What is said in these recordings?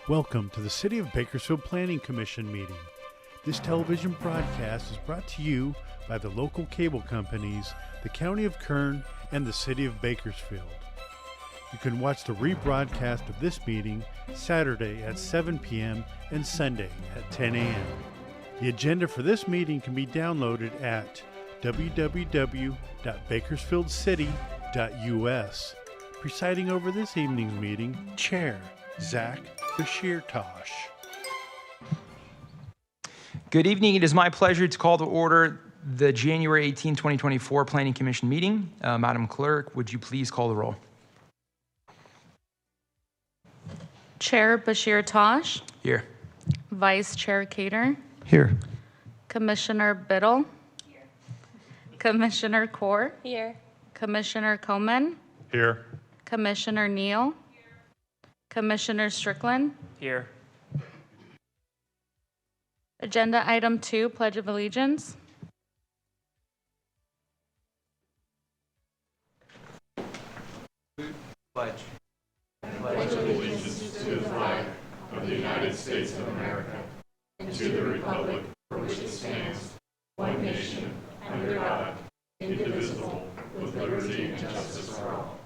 Welcome to the City of Bakersfield Planning Commission meeting. This television broadcast is brought to you by the local cable companies, the County of Kern, and the City of Bakersfield. You can watch the rebroadcast of this meeting Saturday at 7 p.m. and Sunday at 10 a.m. The agenda for this meeting can be downloaded at www.bakersfieldcity.us. Presiding over this evening's meeting, Chair Zach Bashir-Tosh. Good evening. It is my pleasure to call to order the January 18, 2024 Planning Commission meeting. Madam Clerk, would you please call the roll? Chair Bashir-Tosh. Here. Vice Chair Cater. Here. Commissioner Biddle. Here. Commissioner Kaur. Here. Commissioner Coleman. Here. Commissioner Neal. Commissioner Strickland. Here. Agenda item 2, Pledge of Allegiance. Pledge. Pledge allegiance to the flag of the United States of America and to the republic for which it stands, one nation, under God, indivisible, with liberty and justice for all.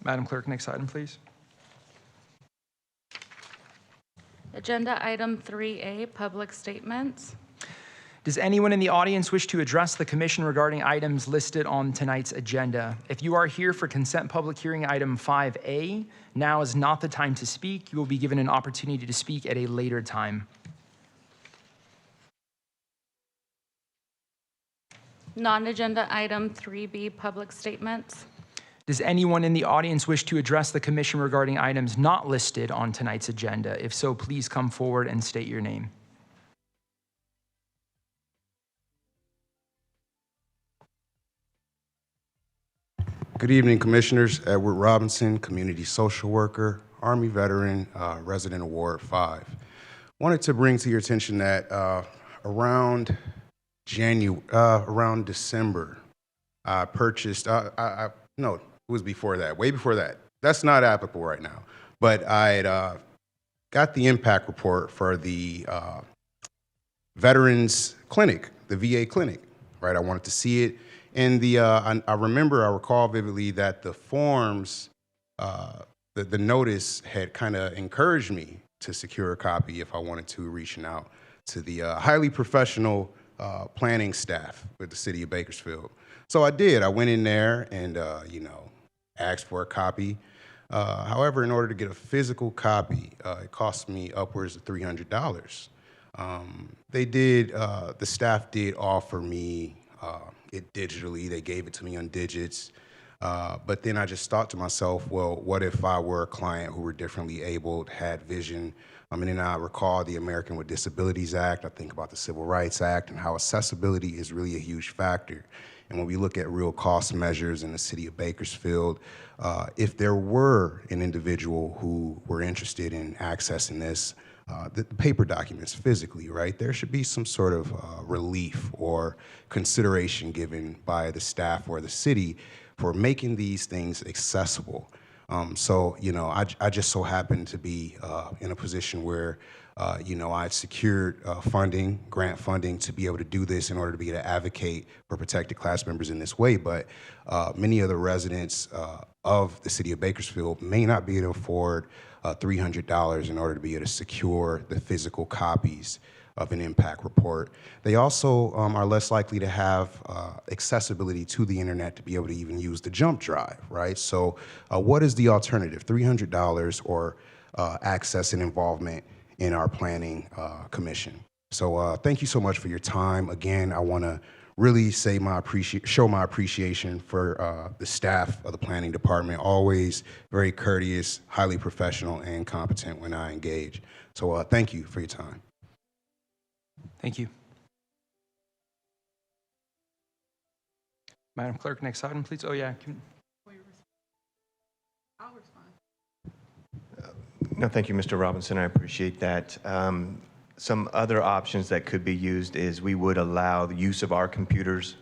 Madam Clerk, next item, please. Agenda item 3A, Public Statements. Does anyone in the audience wish to address the commission regarding items listed on tonight's agenda? If you are here for consent public hearing item 5A, now is not the time to speak. You will be given an opportunity to speak at a later time. Non-agenda item 3B, Public Statements. Does anyone in the audience wish to address the commission regarding items not listed on tonight's agenda? If so, please come forward and state your name. Good evening, Commissioners. Edward Robinson, community social worker, Army veteran, resident of Ward 5. Wanted to bring to your attention that around December, I purchased, no, it was before that, way before that. That's not applicable right now. But I had got the impact report for the Veterans Clinic, the VA clinic, right? I wanted to see it. And I recall vividly that the forms, the notice had kind of encouraged me to secure a copy if I wanted to, reaching out to the highly professional planning staff with the city of Bakersfield. So I did. I went in there and, asked for a copy. However, in order to get a physical copy, it cost me upwards of $300. The staff did offer me it digitally. They gave it to me on digits. But then I just thought to myself, well, what if I were a client who were differently abled, had vision? And then I recall the American with Disabilities Act. I think about the Civil Rights Act and how accessibility is really a huge factor. And when we look at real cost measures in the city of Bakersfield, if there were an individual who were interested in accessing this, the paper documents physically, right, there should be some sort of relief or consideration given by the staff or the city for making these things accessible. I just so happened to be in a position where I've secured grant funding to be able to do this in order to be able to advocate for protected class members in this way. But many of the residents of the city of Bakersfield may not be able to afford $300 in order to be able to secure the physical copies of an impact report. They also are less likely to have accessibility to the internet to be able to even use the jump drive, right? So what is the alternative? $300 or access and involvement in our planning commission. So thank you so much for your time. Again, I want to really show my appreciation for the staff of the planning department, always very courteous, highly professional, and competent when I engage. So thank you for your time. Thank you. Madam Clerk, next item, please. Oh, yeah. No, thank you, Mr. Robinson. I appreciate that. Some other options that could be used is we would allow the use of our computers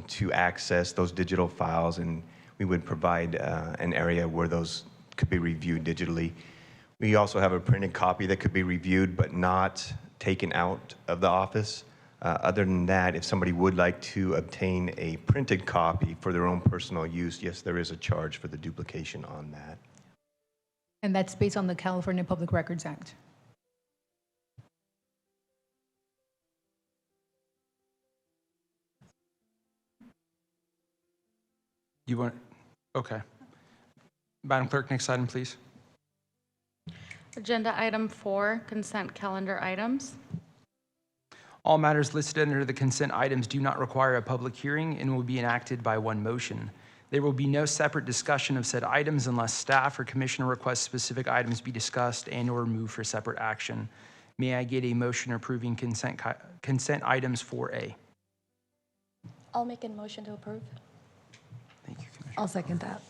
to access those digital files, and we would provide an area where those could be reviewed digitally. We also have a printed copy that could be reviewed but not taken out of the office. Other than that, if somebody would like to obtain a printed copy for their own personal use, yes, there is a charge for the duplication on that. And that's based on the California Public Records Act. You want, okay. Madam Clerk, next item, please. Agenda item 4, consent calendar items. All matters listed under the consent items do not require a public hearing and will be enacted by one motion. There will be no separate discussion of said items unless staff or commissioner requests specific items be discussed and/or moved for separate action. May I get a motion approving consent items 4A? I'll make a motion to approve. Thank you, Commissioner. I'll second that.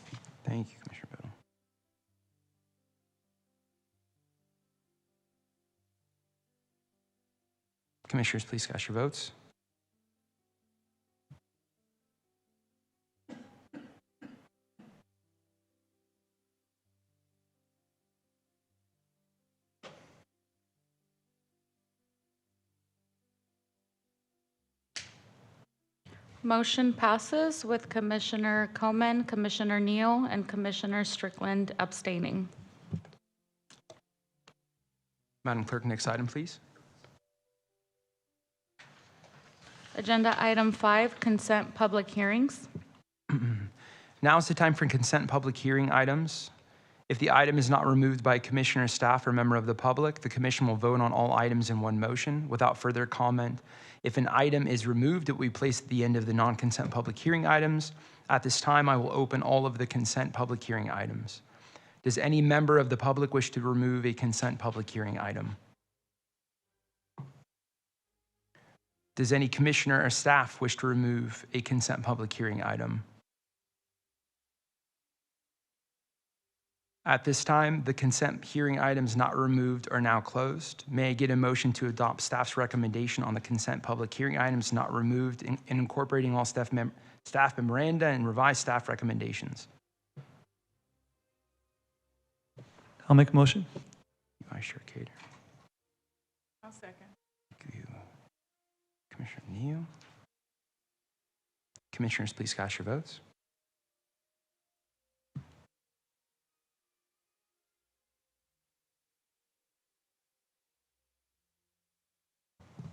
Thank you, Commissioner Biddle. Commissioners, please cast your votes. Motion passes with Commissioner Coleman, Commissioner Neal, and Commissioner Strickland abstaining. Madam Clerk, next item, please. Agenda item 5, consent public hearings. Now is the time for consent public hearing items. If the item is not removed by commissioner, staff, or member of the public, the commission will vote on all items in one motion without further comment. If an item is removed, it will be placed at the end of the non-consent public hearing items. At this time, I will open all of the consent public hearing items. Does any member of the public wish to remove a consent public hearing item? Does any commissioner or staff wish to remove a consent public hearing item? At this time, the consent hearing items not removed are now closed. May I get a motion to adopt staff's recommendation on the consent public hearing items not removed and incorporating all staff memoranda and revised staff recommendations? I'll make a motion. Vice Chair Cater. I'll second. Thank you. Commissioner Neal. Commissioners, please cast your votes.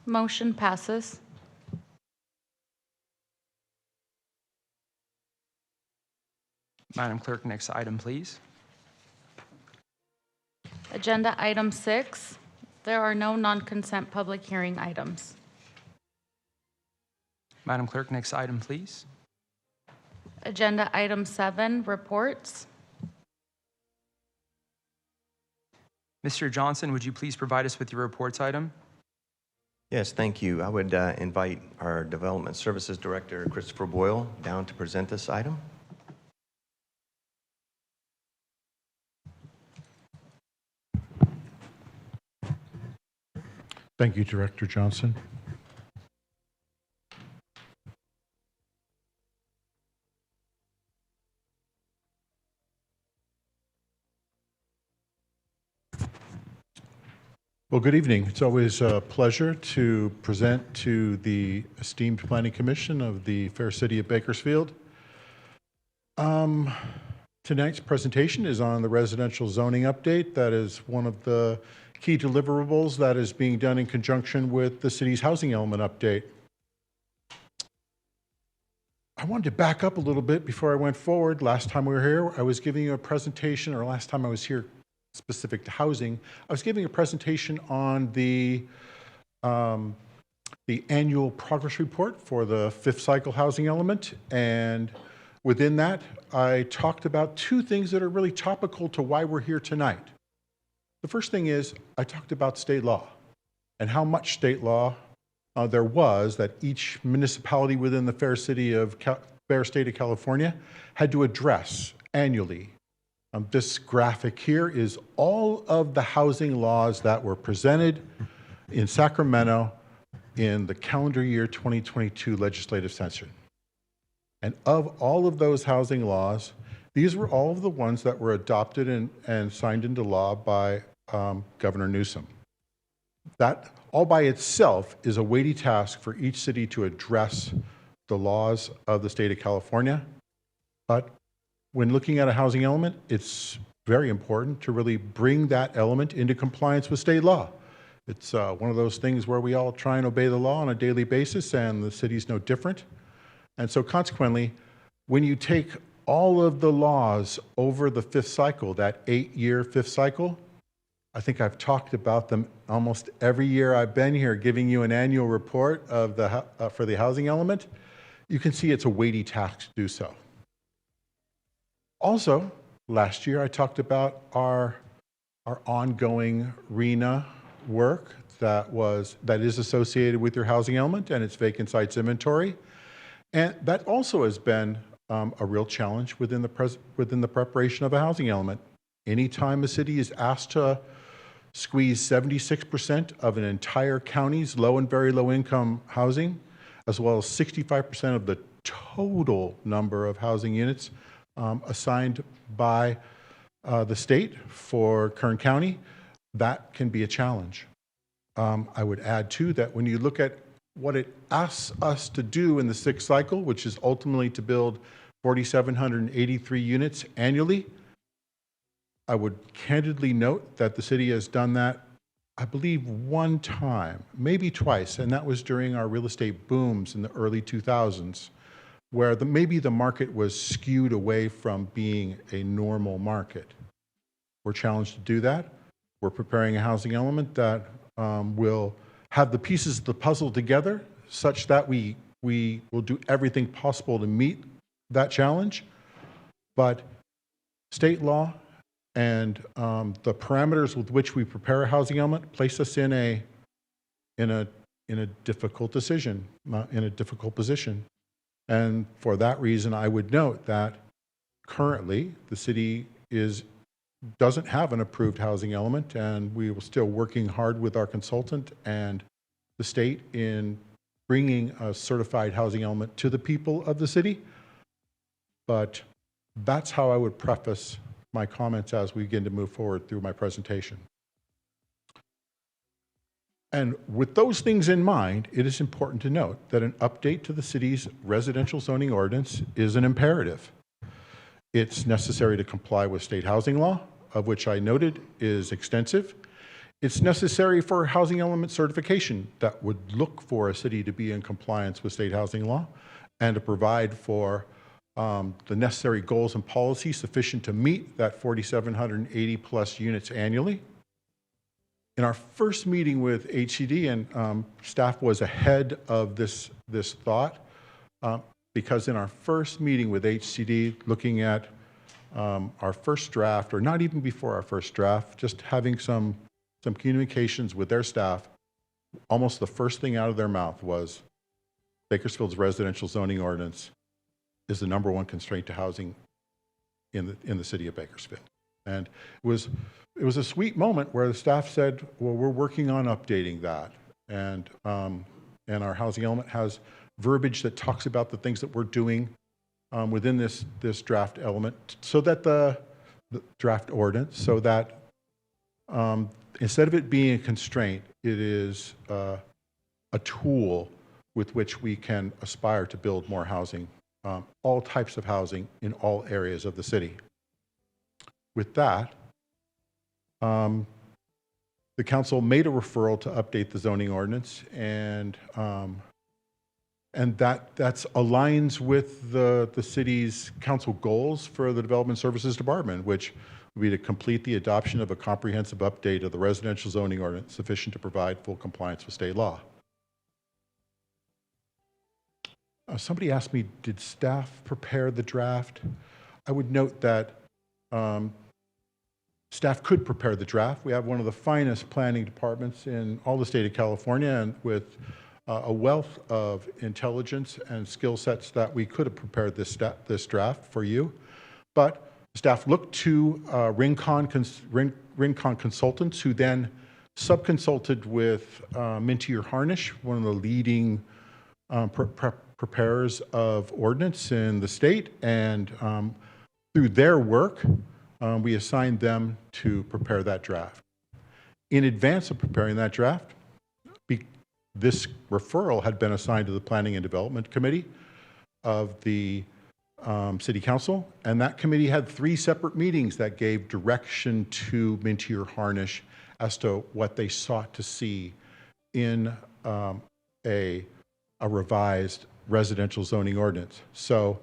Motion passes. Madam Clerk, next item, please. Agenda item 6, there are no non-consent public hearing items. Madam Clerk, next item, please. Agenda item 7, reports. Mr. Johnson, would you please provide us with your reports item? Yes, thank you. I would invite our Development Services Director, Christopher Boyle, down to present this item. Thank you, Director Johnson. Well, good evening. It's always a pleasure to present to the esteemed Planning Commission of the fair city of Bakersfield. Tonight's presentation is on the residential zoning update. That is one of the key deliverables that is being done in conjunction with the city's housing element update. I wanted to back up a little bit before I went forward. Last time we were here, I was giving you a presentation, or last time I was here specific to housing, I was giving a presentation on the annual progress report for the 5th cycle housing element. And within that, I talked about two things that are really topical to why we're here tonight. The first thing is I talked about state law and how much state law there was that each municipality within the fair state of California had to address annually. This graphic here is all of the housing laws that were presented in Sacramento in the calendar year 2022 legislative session. And of all of those housing laws, these were all of the ones that were adopted and signed into law by Governor Newsom. That all by itself is a weighty task for each city to address the laws of the state of California. But when looking at a housing element, it's very important to really bring that element into compliance with state law. It's one of those things where we all try and obey the law on a daily basis, and the city's no different. And so consequently, when you take all of the laws over the fifth cycle, that 8-year fifth cycle, I think I've talked about them almost every year I've been here giving you an annual report of the, for the housing element. You can see it's a weighty task to do so. Also, last year I talked about our ongoing RHNA work that is associated with your housing element and its vacant sites inventory. And that also has been a real challenge within the preparation of a housing element. Anytime a city is asked to squeeze 76% of an entire county's low and very low income housing, as well as 65% of the total number of housing units assigned by the state for Kern County, that can be a challenge. I would add too that when you look at what it asks us to do in the sixth cycle, which is ultimately to build 4,783 units annually, I would candidly note that the city has done that, I believe, one time, maybe twice, and that was during our real estate booms in the early 2000s, where maybe the market was skewed away from being a normal market. We're challenged to do that. We're preparing a housing element that will have the pieces of the puzzle together such that we will do everything possible to meet that challenge. But state law and the parameters with which we prepare a housing element place us in a difficult decision, in a difficult position. And for that reason, I would note that currently the city doesn't have an approved housing element, and we are still working hard with our consultant and the state in bringing a certified housing element to the people of the city. But that's how I would preface my comments as we begin to move forward through my presentation. And with those things in mind, it is important to note that an update to the city's residential zoning ordinance is an imperative. It's necessary to comply with state housing law, of which I noted is extensive. It's necessary for housing element certification that would look for a city to be in compliance with state housing law and to provide for the necessary goals and policies sufficient to meet that 4,780 plus units annually. In our first meeting with HCD, and staff was ahead of this thought, because in our first meeting with HCD, looking at our first draft, or not even before our first draft, just having some communications with their staff, almost the first thing out of their mouth was Bakersfield's residential zoning ordinance is the #1 constraint to housing in the city of Bakersfield. And it was a sweet moment where the staff said, well, we're working on updating that. And our housing element has verbiage that talks about the things that we're doing within this draft element, so that the draft ordinance, so that instead of it being a constraint, it is a tool with which we can aspire to build more housing, all types of housing in all areas of the city. With that, the council made a referral to update the zoning ordinance, and that aligns with the city's council goals for the Development Services Department, which would be to complete the adoption of a comprehensive update of the residential zoning ordinance sufficient to provide full compliance with state law. Somebody asked me, did staff prepare the draft? I would note that staff could prepare the draft. We have one of the finest planning departments in all the state of California, and with a wealth of intelligence and skill sets that we could have prepared this draft for you. But staff looked to Rincon consultants, who then Subconsulted with Mintier Harnish, one of the leading preparers of ordinance in the state, and through their work, we assigned them to prepare that draft. In advance of preparing that draft, this referral had been assigned to the Planning and Development Committee of the City Council, and that committee had 3 separate meetings that gave direction to Mintier Harnish as to what they sought to see in a revised residential zoning ordinance. So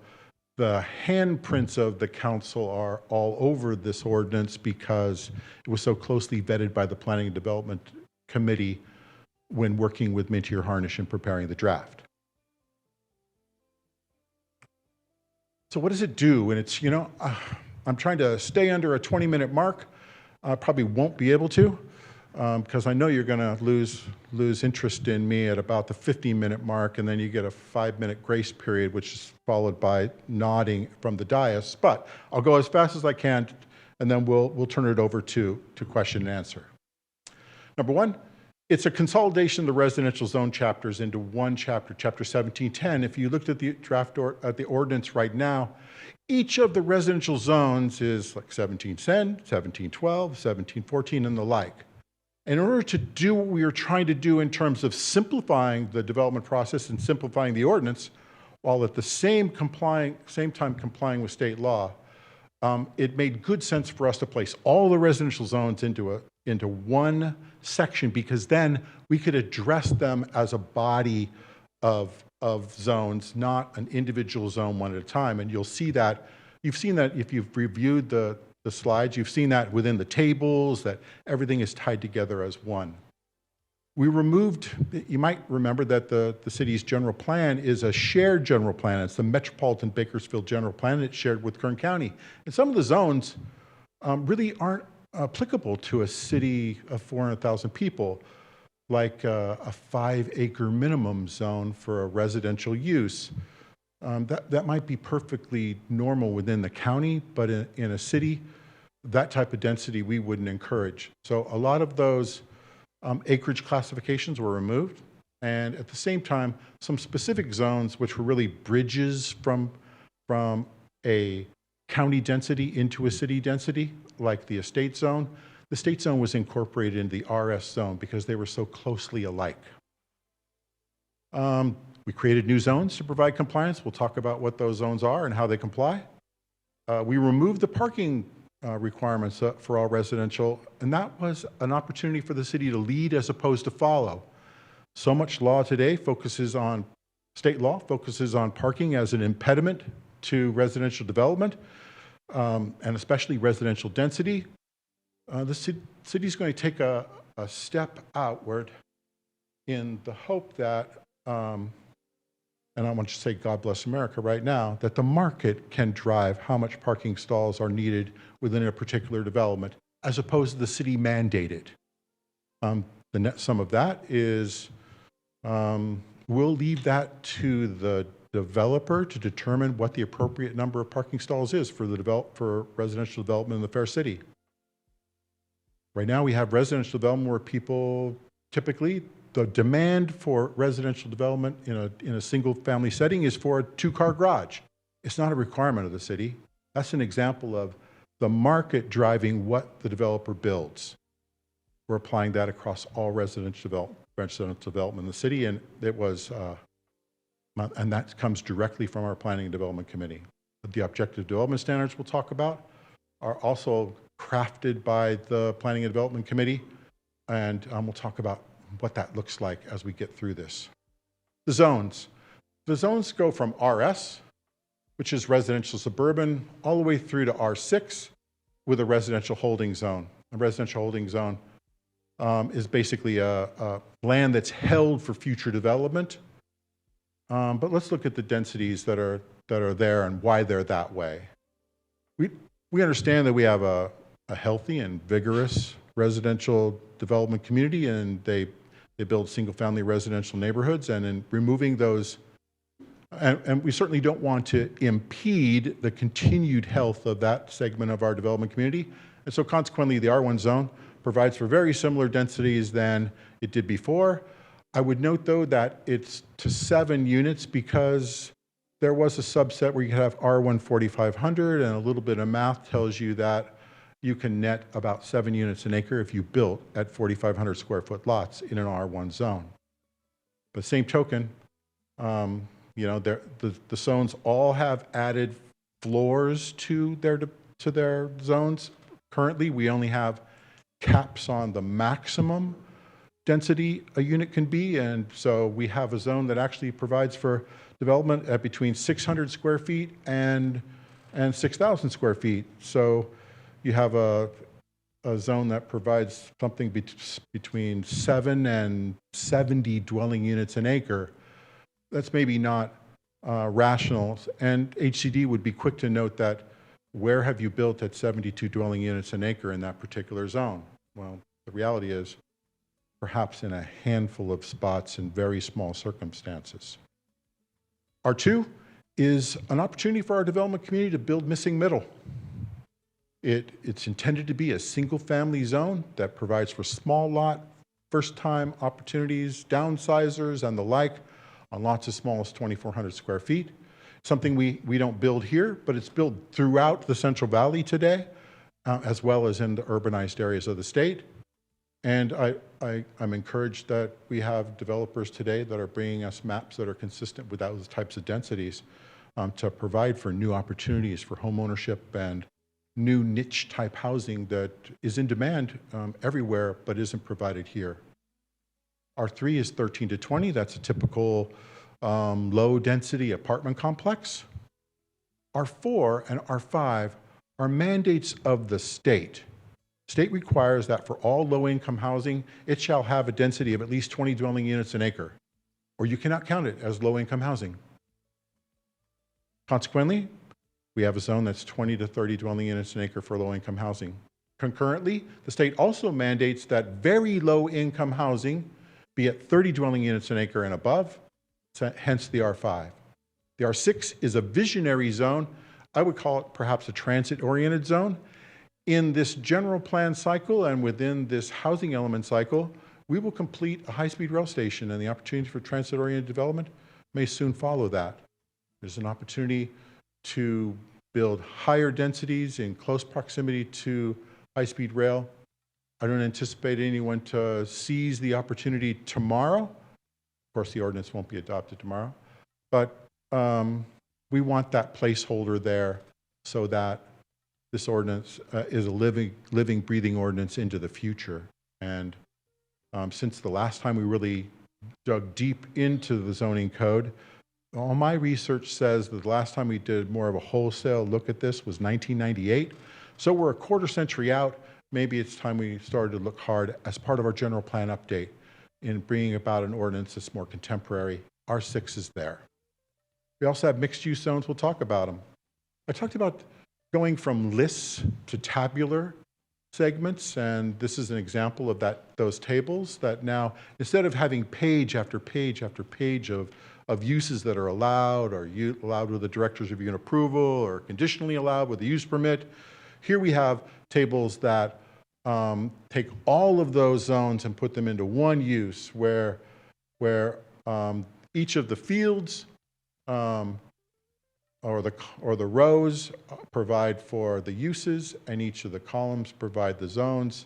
the handprints of the council are all over this ordinance because it was so closely vetted by the Planning and Development Committee when working with Mintier Harnish and preparing the draft. So what does it do? And it's, I'm trying to stay under a 20-minute mark. I probably won't be able to because I know you're going to lose interest in me at about the 15-minute mark, and then you get a 5-minute grace period, which is followed by nodding from the dais. But I'll go as fast as I can, and then we'll turn it over to question and answer. Number one, it's a consolidation of the residential zone chapters into one chapter, Chapter 1710. If you looked at the draft at the ordinance right now, each of the residential zones is like 1710, 1712, 1714, and the like. In order to do what we are trying to do in terms of simplifying the development process and simplifying the ordinance, while at the same time complying with state law, it made good sense for us to place all the residential zones into one section, because then we could address them as a body of zones, not an individual zone one at a time. And you'll see that, you've seen that if you've reviewed the slides, you've seen that within the tables, that everything is tied together as one. We removed, you might remember that the city's general plan is a shared general plan. It's the Metropolitan Bakersfield General Plan. It's shared with Kern County. And some of the zones really aren't applicable to a city of 400,000 people, like a 5-acre minimum zone for a residential use. That might be perfectly normal within the county, but in a city, that type of density we wouldn't encourage. So a lot of those acreage classifications were removed, and at the same time, some specific zones which were really bridges from a county density into a city density, like the estate zone. The estate zone was incorporated into the RS zone because they were so closely alike. We created new zones to provide compliance. We'll talk about what those zones are and how they comply. We removed the parking requirements for all residential, and that was an opportunity for the city to lead as opposed to follow. So much law today focuses on, state law focuses on parking as an impediment to residential development, and especially residential density. The city's going to take a step outward in the hope that, and I want to say God bless America right now, that the market can drive how much parking stalls are needed within a particular development, as opposed to the city mandated. The net sum of that is we'll leave that to the developer to determine what the appropriate number of parking stalls is for residential development in the Fair City. Right now we have residential development where people typically, the demand for residential development in a single family setting is for a 2-car garage. It's not a requirement of the city. That's an example of the market driving what the developer builds. We're applying that across all residential development in the city, and it was, and that comes directly from our Planning and Development Committee. The objective development standards we'll talk about are also crafted by the Planning and Development Committee, and we'll talk about what that looks like as we get through this. The zones. The zones go from RS, which is residential suburban, all the way through to R6 with a residential holding zone. A residential holding zone is basically a land that's held for future development. But let's look at the densities that are there and why they're that way. We understand that we have a healthy and vigorous residential development community, and they build single-family residential neighborhoods, and in removing those, and we certainly don't want to impede the continued health of that segment of our development community. And so consequently, the R1 zone provides for very similar densities than it did before. I would note, though, that it's to 7 units because there was a subset where you could have R1 4500, and a little bit of math tells you that you can net about 7 units an acre if you built at 4,500 square foot lots in an R1 zone. But same token, you know, the zones all have added floors to their zones. Currently, we only have caps on the maximum density a unit can be, and so we have a zone that actually provides for development at between 600 square feet and 6,000 square feet. So you have a zone that provides something between 7 and 70 dwelling units an acre. That's maybe not rational, and HCD would be quick to note that where have you built at 72 dwelling units an acre in that particular zone? Well, the reality is perhaps in a handful of spots in very small circumstances. R2 is an opportunity for our development community to build missing middle. It's intended to be a single-family zone that provides for small lot, first-time opportunities, downsizers, and the like on lots as small as 2,400 square feet. Something we don't build here, but it's built throughout the Central Valley today, as well as in the urbanized areas of the state. And I'm encouraged that we have developers today that are bringing us maps that are consistent with those types of densities to provide for new opportunities for homeownership and new niche type housing that is in demand everywhere but isn't provided here. R3 is 13 to 20. That's a typical low density apartment complex. R4 and R5 are mandates of the state. State requires that for all low-income housing, it shall have a density of at least 20 dwelling units an acre, or you cannot count it as low-income housing. Consequently, we have a zone that's 20 to 30 dwelling units an acre for low-income housing. Concurrently, the state also mandates that very low-income housing be at 30 dwelling units an acre and above, hence the R5. The R6 is a visionary zone. I would call it perhaps a transit-oriented zone. In this general plan cycle and within this housing element cycle, we will complete a high-speed rail station, and the opportunity for transit-oriented development may soon follow that. There's an opportunity to build higher densities in close proximity to high-speed rail. I don't anticipate anyone to seize the opportunity tomorrow. Of course, the ordinance won't be adopted tomorrow, but we want that placeholder there so that this ordinance is a living, breathing ordinance into the future. And since the last time we really dug deep into the zoning code, all my research says that the last time we did more of a wholesale look at this was 1998. So we're a quarter century out. Maybe it's time we started to look hard as part of our general plan update in bringing about an ordinance that's more contemporary. R6 is there. We also have mixed-use zones. We'll talk about them. I talked about going from lists to tabular segments, and this is an example of those tables that now, instead of having page after page after page of uses that are allowed or allowed with the director's review and approval or conditionally allowed with a use permit, here we have tables that take all of those zones and put them into one use where each of the fields or the rows provide for the uses, and each of the columns provide the zones.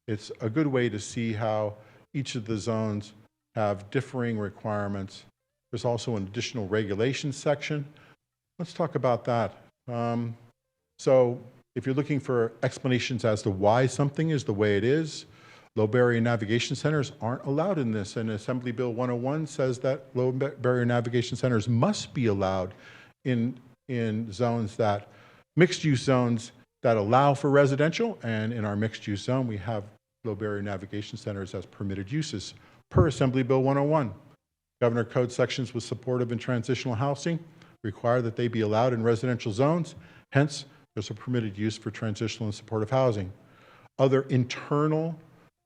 It's a good way to see how each of the zones have differing requirements. There's also an additional regulations section. Let's talk about that. So if you're looking for explanations as to why something is the way it is, low barrier navigation centers aren't allowed in this, and Assembly Bill 101 says that low barrier navigation centers must be allowed in zones that, mixed-use zones that allow for residential, and in our mixed-use zone, we have low barrier navigation centers as permitted uses per Assembly Bill 101. Governor Code sections with supportive and transitional housing require that they be allowed in residential zones. Hence, there's a permitted use for transitional and supportive housing. Other internal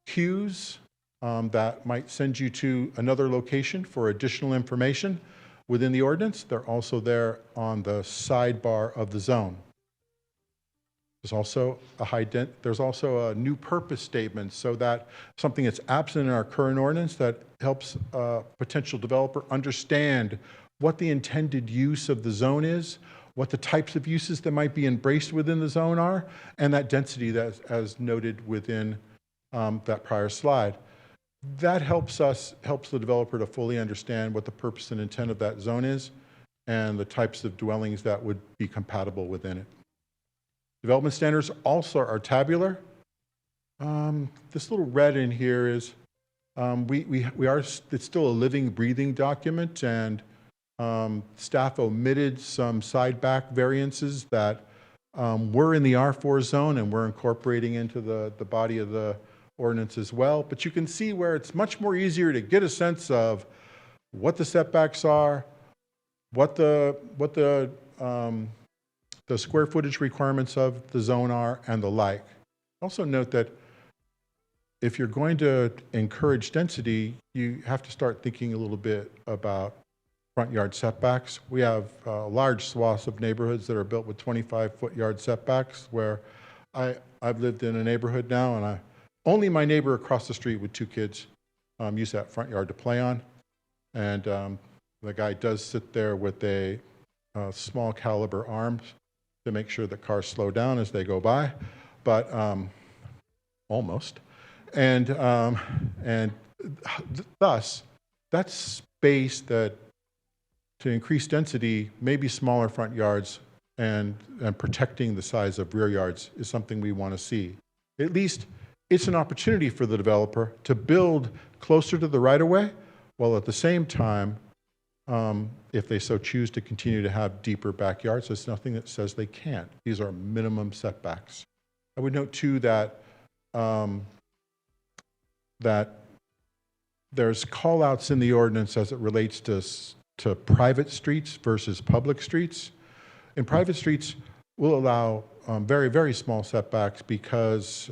cues that might send you to another location for additional information within the ordinance, they're also there on the sidebar of the zone. There's also there's also a new purpose statement, so that something that's absent in our current ordinance that helps a potential developer understand what the intended use of the zone is, what the types of uses that might be embraced within the zone are, and that density that, as noted within that prior slide. That helps the developer to fully understand what the purpose and intent of that zone is and the types of dwellings that would be compatible within it. Development standards also are tabular. This little red in here is, it's still a living, breathing document, and staff omitted some side back variances that were in the R4 zone and we're incorporating into the body of the ordinance as well. But you can see where it's much more easier to get a sense of what the setbacks are, what the square footage requirements of the zone are, and the like. Also note that if you're going to encourage density, you have to start thinking a little bit about front yard setbacks. We have large swaths of neighborhoods that are built with 25-foot yard setbacks, where I've lived in a neighborhood now, and only my neighbor across the street with 2 kids use that front yard to play on. And the guy does sit there with a small caliber arms to make sure that cars slow down as they go by, but almost. And thus, that space that to increase density, maybe smaller front yards and protecting the size of rear yards is something we want to see. At least it's an opportunity for the developer to build closer to the right-of-way, while at the same time, if they so choose to continue to have deeper backyards, there's nothing that says they can't. These are minimum setbacks. I would note too that that there's call-outs in the ordinance as it relates to private streets versus public streets. In private streets, we'll allow very, very small setbacks because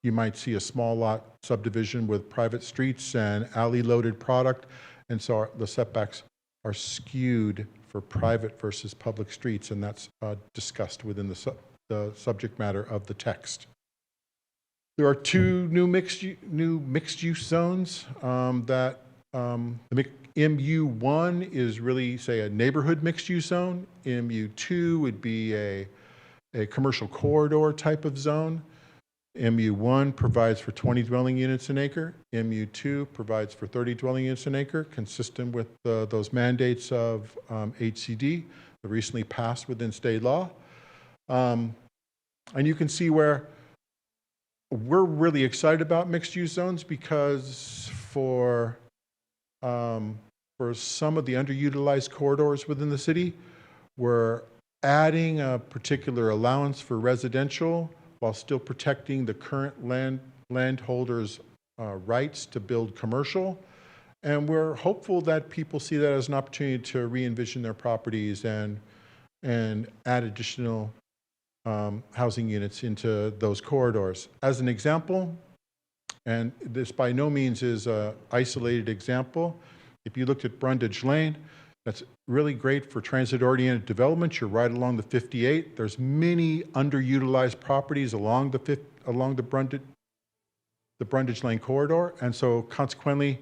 you might see a small lot subdivision with private streets and alley-loaded product, and so the setbacks are skewed for private versus public streets, and that's discussed within the subject matter of the text. There are 2 new mixed-use zones that the MU1 is really, say, a neighborhood mixed-use zone. MU2 would be a commercial corridor type of zone. MU1 provides for 20 dwelling units an acre. MU2 provides for 30 dwelling units an acre, consistent with those mandates of HCD that recently passed within state law. And you can see where we're really excited about mixed-use zones, because for some of the underutilized corridors within the city, we're adding a particular allowance for residential while still protecting the current landholders' rights to build commercial. And we're hopeful that people see that as an opportunity to re-envision their properties and add additional housing units into those corridors. As an example, and this by no means is an isolated example, if you looked at Brundage Lane, that's really great for transit-oriented development. You're right along the 58. There's many underutilized properties along the Brundage Lane corridor, and so consequently,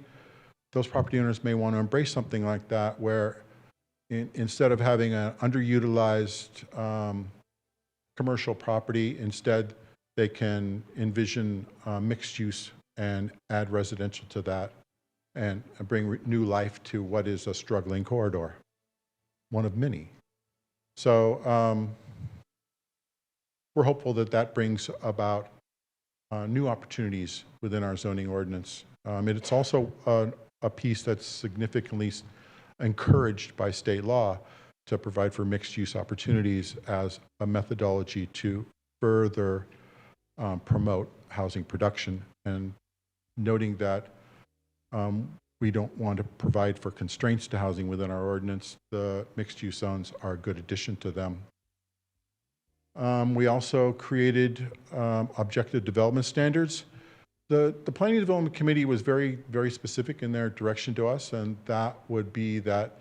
those property owners may want to embrace something like that, where instead of having an underutilized commercial property, instead they can envision mixed use and add residential to that, and bring new life to what is a struggling corridor, one of many. So we're hopeful that that brings about new opportunities within our zoning ordinance. It's also a piece that's significantly encouraged by state law to provide for mixed-use opportunities as a methodology to further promote housing production, and noting that we don't want to provide for constraints to housing within our ordinance. The mixed-use zones are a good addition to them. We also created objective development standards. The Planning and Development Committee was very, very specific in their direction to us, and that would be that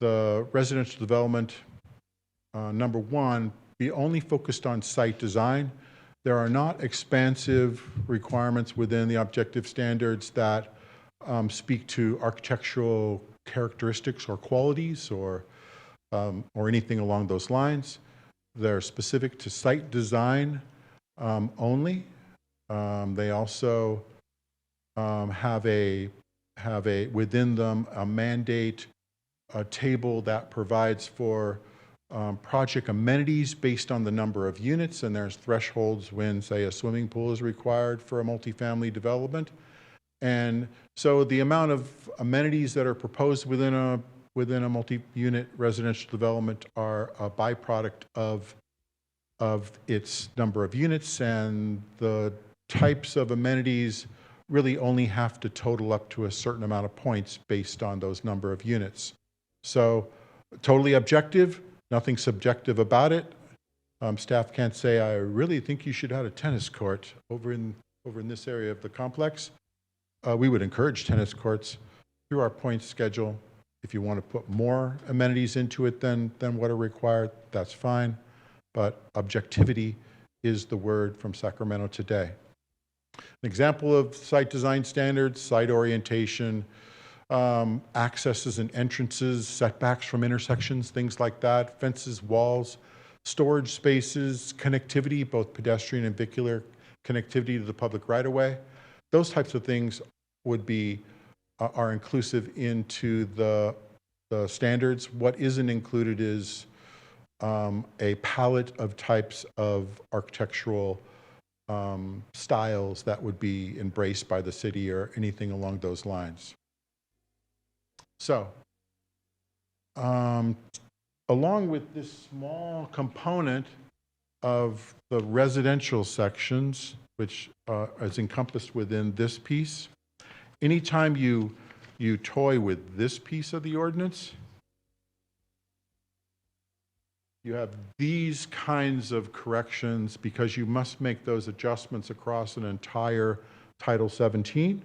the residential development, number one, be only focused on site design. There are not expansive requirements within the objective standards that speak to architectural characteristics or qualities or anything along those lines. They're specific to site design only. They also have within them a mandate, a table that provides for project amenities based on the number of units, and there's thresholds when, say, a swimming pool is required for a multifamily development. And so the amount of amenities that are proposed within a multi-unit residential development are a byproduct of its number of units, and the types of amenities really only have to total up to a certain amount of points based on those number of units. So totally objective, nothing subjective about it. Staff can't say, I really think you should have a tennis court over in this area of the complex. We would encourage tennis courts through our points schedule. If you want to put more amenities into it than what are required, that's fine. But objectivity is the word from Sacramento today. An example of site design standards: site orientation, accesses and entrances, setbacks from intersections, things like that, fences, walls, storage spaces, connectivity, both pedestrian and vehicular connectivity to the public right-of-way. Those types of things would be are inclusive into the standards. What isn't included is a palette of types of architectural styles that would be embraced by the city or anything along those lines. So, along with this small component of the residential sections, which is encompassed within this piece, anytime you toy with this piece of the ordinance, you have these kinds of corrections because you must make those adjustments across an entire Title 17.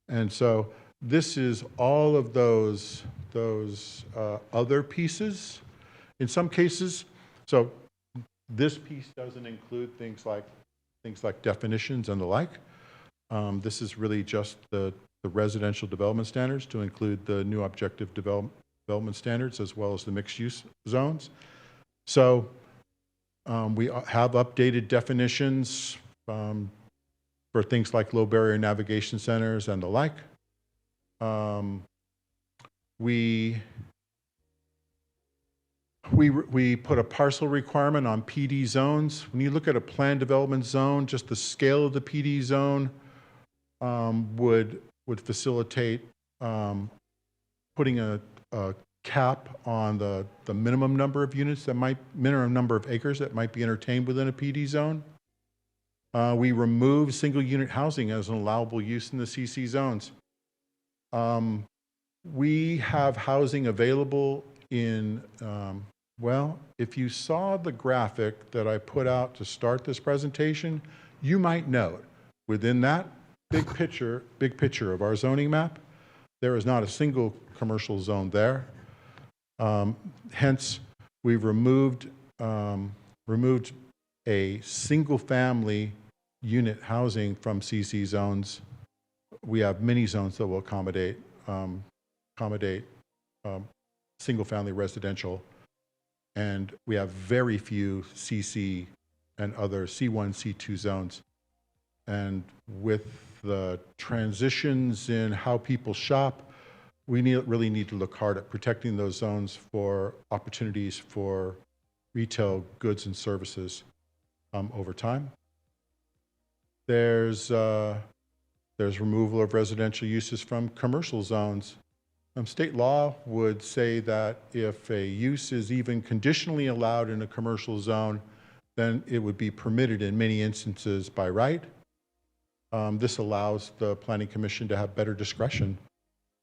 And so this is all of those other pieces. In some cases, so this piece doesn't include things like definitions and the like. This is really just the residential development standards to include the new objective development standards as well as the mixed use zones. So we have updated definitions for things like low barrier navigation centers and the like. We put a parcel requirement on PD zones. When you look at a planned development zone, just the scale of the PD zone would facilitate putting a cap on the minimum number of units minimum number of acres that might be entertained within a PD zone. We remove single unit housing as an allowable use in the CC zones. We have housing available in, well, if you saw the graphic that I put out to start this presentation, you might note within that big picture of our zoning map, there is not a single commercial zone there. Hence, we've removed a single-family unit housing from CC zones. We have mini zones that will accommodate single-family residential, and we have very few CC and other C1, C2 zones. And with the transitions in how people shop, we really need to look hard at protecting those zones for opportunities for retail goods and services over time. There's removal of residential uses from commercial zones. State law would say that if a use is even conditionally allowed in a commercial zone, then it would be permitted in many instances by right. This allows the Planning Commission to have better discretion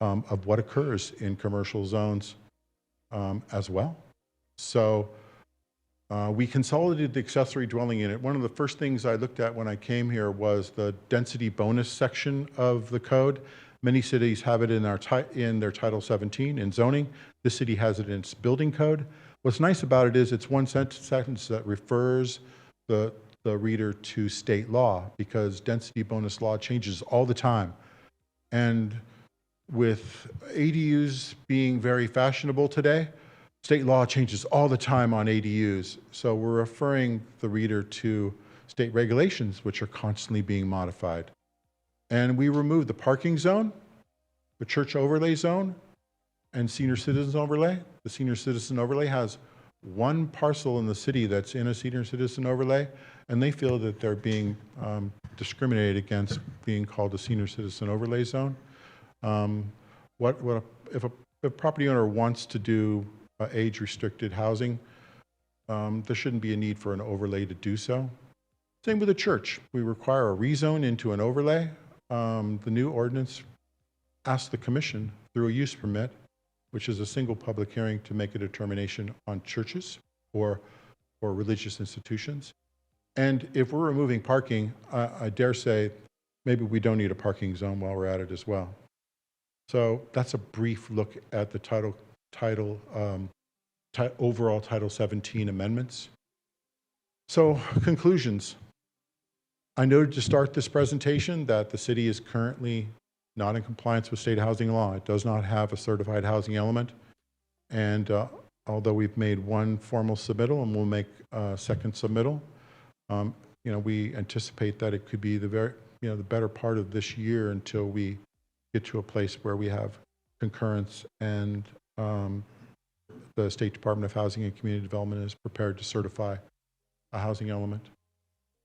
of what occurs in commercial zones as well. So we consolidated the accessory dwelling unit. One of the first things I looked at when I came here was the density bonus section of the code. Many cities have it in their Title 17 in zoning. This city has it in its building code. What's nice about it is it's one sentence that refers the reader to state law, because density bonus law changes all the time. And with ADUs being very fashionable today, state law changes all the time on ADUs. So we're referring the reader to state regulations, which are constantly being modified. And we removed the parking zone, the church overlay zone, and senior citizen overlay. The senior citizen overlay has one parcel in the city that's in a senior citizen overlay, and they feel that they're being discriminated against being called a senior citizen overlay zone. If a property owner wants to do age-restricted housing, there shouldn't be a need for an overlay to do so. Same with the church. We require a rezone into an overlay. The new ordinance asks the commission through a use permit, which is a single public hearing, to make a determination on churches or religious institutions. And if we're removing parking, I dare say maybe we don't need a parking zone while we're at it as well. So that's a brief look at the overall Title 17 amendments. So conclusions. I noted to start this presentation that the city is currently not in compliance with state housing law. It does not have a certified housing element. And although we've made one formal submittal and we'll make a second submittal, we anticipate that it could be the better part of this year until we get to a place where we have concurrence and the State Department of Housing and Community Development is prepared to certify a housing element.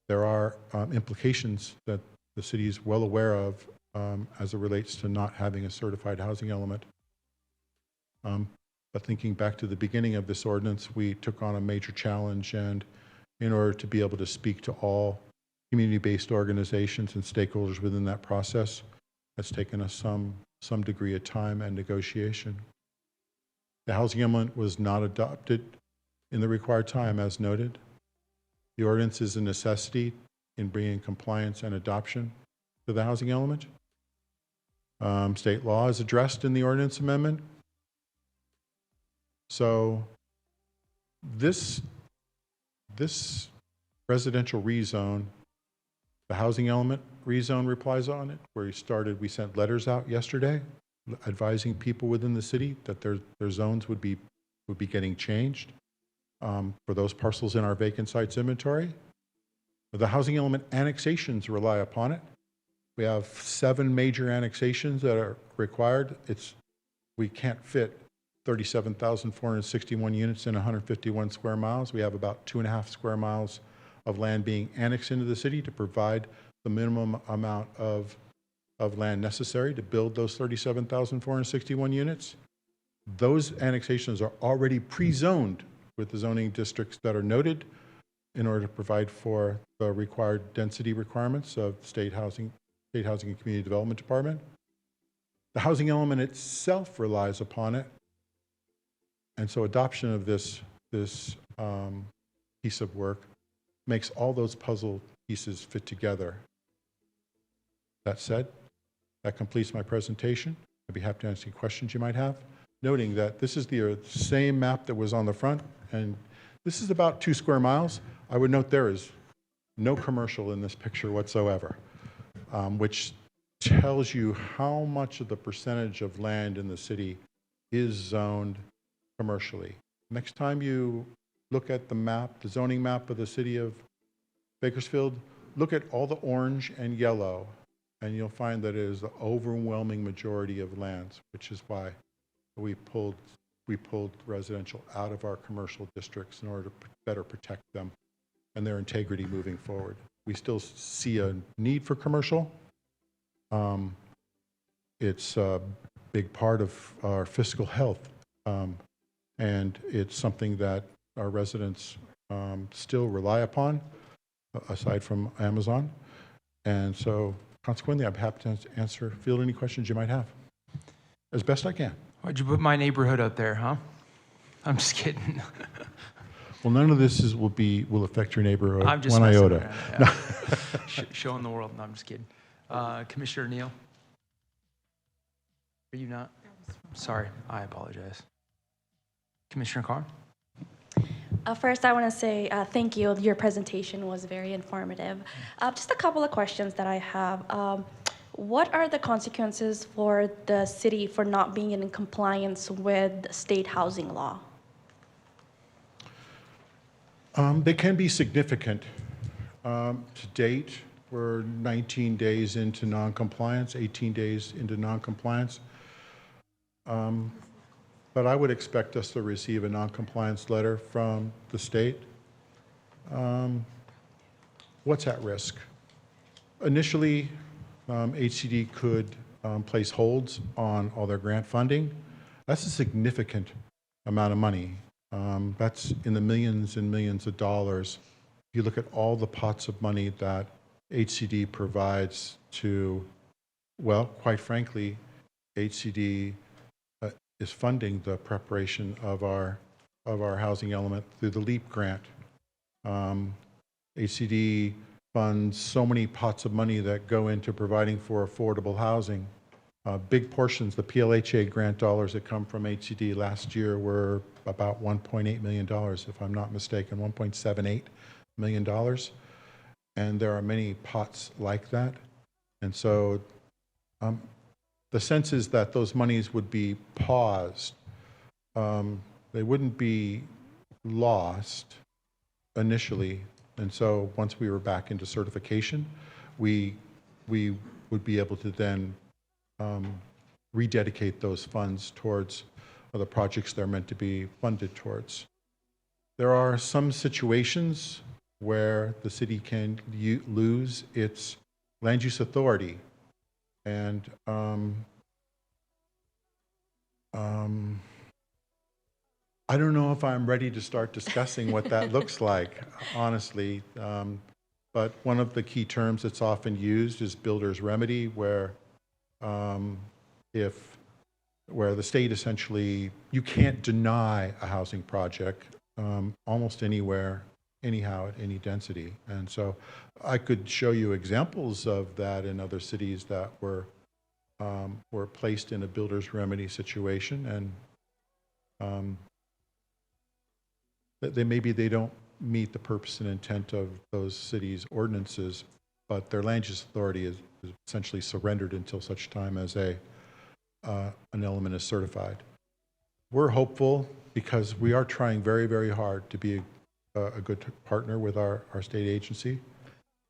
There are implications that the city is well aware of as it relates to not having a certified housing element. But thinking back to the beginning of this ordinance, we took on a major challenge, and in order to be able to speak to all community-based organizations and stakeholders within that process, that's taken us some degree of time and negotiation. The housing element was not adopted in the required time, as noted. The ordinance is a necessity in bringing compliance and adoption to the housing element. State law is addressed in the ordinance amendment. So this residential rezone, the housing element rezone replies on it, where we sent letters out yesterday advising people within the city that their zones would be getting changed for those parcels in our vacant sites inventory. The housing element annexations rely upon it. We have 7 major annexations that are required. We can't fit 37,461 units in 151 square miles. We have about 2.5 square miles of land being annexed into the city to provide the minimum amount of land necessary to build those 37,461 units. Those annexations are already pre-zoned with the zoning districts that are noted in order to provide for the required density requirements of State Housing and Community Development Department. The housing element itself relies upon it. And so adoption of this piece of work makes all those puzzle pieces fit together. That said, that completes my presentation. I'd be happy to answer any questions you might have, noting that this is the same map that was on the front, and this is about 2 square miles. I would note there is no commercial in this picture whatsoever, which tells you how much of the percentage of land in the city is zoned commercially. Next time you look at the map, the zoning map of the city of Bakersfield, look at all the orange and yellow, and you'll find that it is the overwhelming majority of lands, which is why we pulled residential out of our commercial districts in order to better protect them and their integrity moving forward. We still see a need for commercial. It's a big part of our fiscal health, and it's something that our residents still rely upon, aside from Amazon. And so consequently, I'm happy to field any questions you might have, as best I can. Why'd you put my neighborhood up there, huh? I'm just kidding. Well, none of this will affect your neighborhood I'm just one messing iota. around, yeah. Showing the world. No, I'm just kidding. Commissioner Neal? Are you not? Sorry, I apologize. Commissioner Carr? First, I want to say thank you. Your presentation was very informative. Just a couple of questions that I have. What are the consequences for the city for not being in compliance with state housing law? They can be significant. To date, we're 19 days into noncompliance, 18 days into noncompliance. But I would expect us to receive a noncompliance letter from the state. What's at risk? Initially, HCD could place holds on all their grant funding. That's a significant amount of money. That's in the millions and millions of dollars. If you look at all the pots of money that HCD provides to, well, quite frankly, HCD is funding the preparation of our housing element through the LEAP grant. HCD funds so many pots of money that go into providing for affordable housing. Big portions, the PLHA grant dollars that come from HCD last year were about $1.8 million, if I'm not mistaken, $1.78 million. And there are many pots like that. And so the sense is that those monies would be paused. They wouldn't be lost initially. And so once we were back into certification, we would be able to then rededicate those funds towards the projects they're meant to be funded towards. There are some situations where the city can lose its land use authority. And I don't know if I'm ready to start discussing what that looks like, honestly. But one of the key terms that's often used is builder's remedy, where where the state essentially, you can't deny a housing project almost anywhere, anyhow, at any density. And so I could show you examples of that in other cities that were placed in a builder's remedy situation, and maybe they don't meet the purpose and intent of those cities' ordinances, but their land use authority is essentially surrendered until such time as an element is certified. We're hopeful, because we are trying very, very hard to be a good partner with our state agency,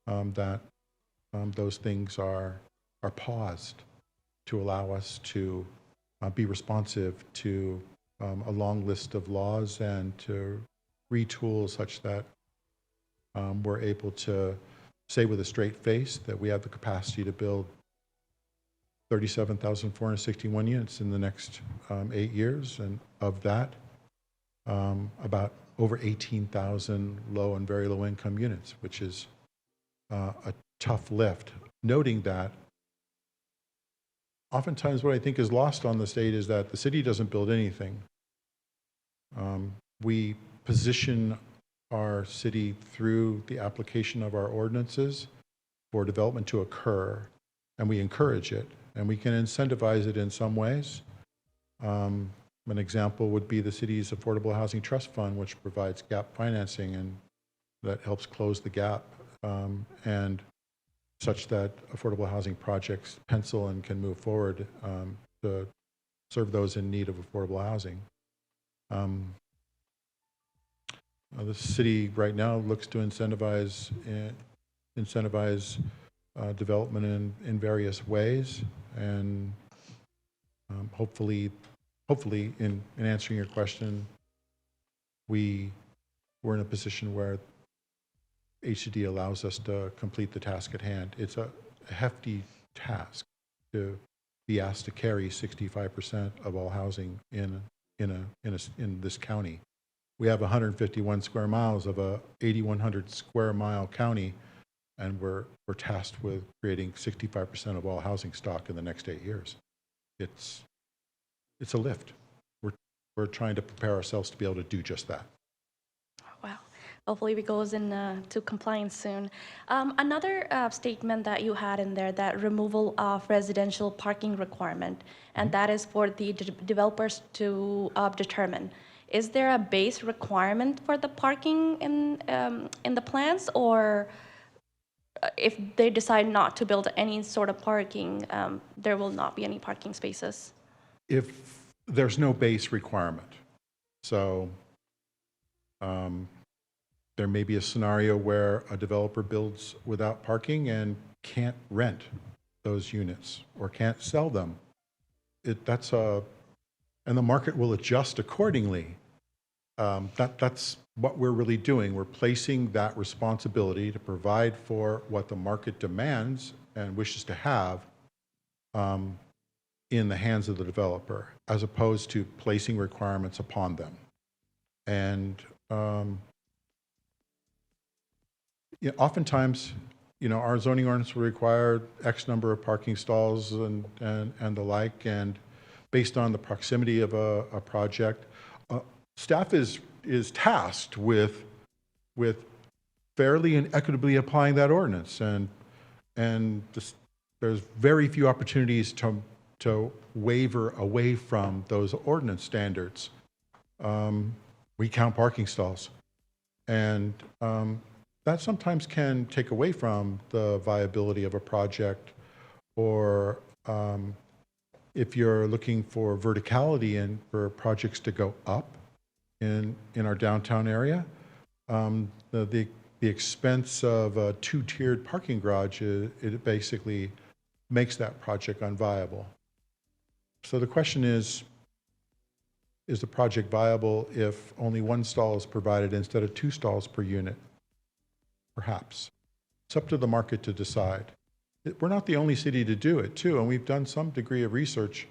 that those things are paused to allow us to be responsive to a long list of laws and to retool such that we're able to say with a straight face that we have the capacity to build 37,461 units in the next 8 years, and of that, about over 18,000 low and very low income units, which is a tough lift. Noting that oftentimes what I think is lost on the state is that the city doesn't build anything. We position our city through the application of our ordinances for development to occur, and we encourage it, and we can incentivize it in some ways. An example would be the city's Affordable Housing Trust Fund, which provides gap financing, and that helps close the gap, and such that affordable housing projects pencil and can move forward to serve those in need of affordable housing. The city right now looks to incentivize development in various ways, and hopefully in answering your question, we're in a position where HCD allows us to complete the task at hand. It's a hefty task to be asked to carry 65% of all housing in this county. We have 151 square miles of a 8,100 square mile county, and we're tasked with creating 65% of all housing stock in the next 8 years. It's a lift. We're trying to prepare ourselves to be able to do just that. Wow. Hopefully it goes into compliance soon. Another statement that you had in there, that removal of residential parking requirement, and that is for the developers to determine. is there a base requirement for the parking in the plans, or if they decide not to build any sort of parking, there will not be any parking spaces? If there's no base requirement. So there may be a scenario where a developer builds without parking and can't rent those units or can't sell them. And the market will adjust accordingly. That's what we're really doing. We're placing that responsibility to provide for what the market demands and wishes to have in the hands of the developer, as opposed to placing requirements upon them. And oftentimes, our zoning ordinance will require X number of parking stalls and the like, and based on the proximity of a project, staff is tasked with fairly and equitably applying that ordinance, and there's very few opportunities to waver away from those ordinance standards. We count parking stalls, and that sometimes can take away from the viability of a project, or if you're looking for verticality and for projects to go up in our downtown area, the expense of a two-tiered parking garage, it basically makes that project unviable. So the question is the project viable if only one stall is provided instead of 2 stalls per unit? Perhaps. It's up to the market to decide. We're not the only city to do it, too, and we've done some degree of research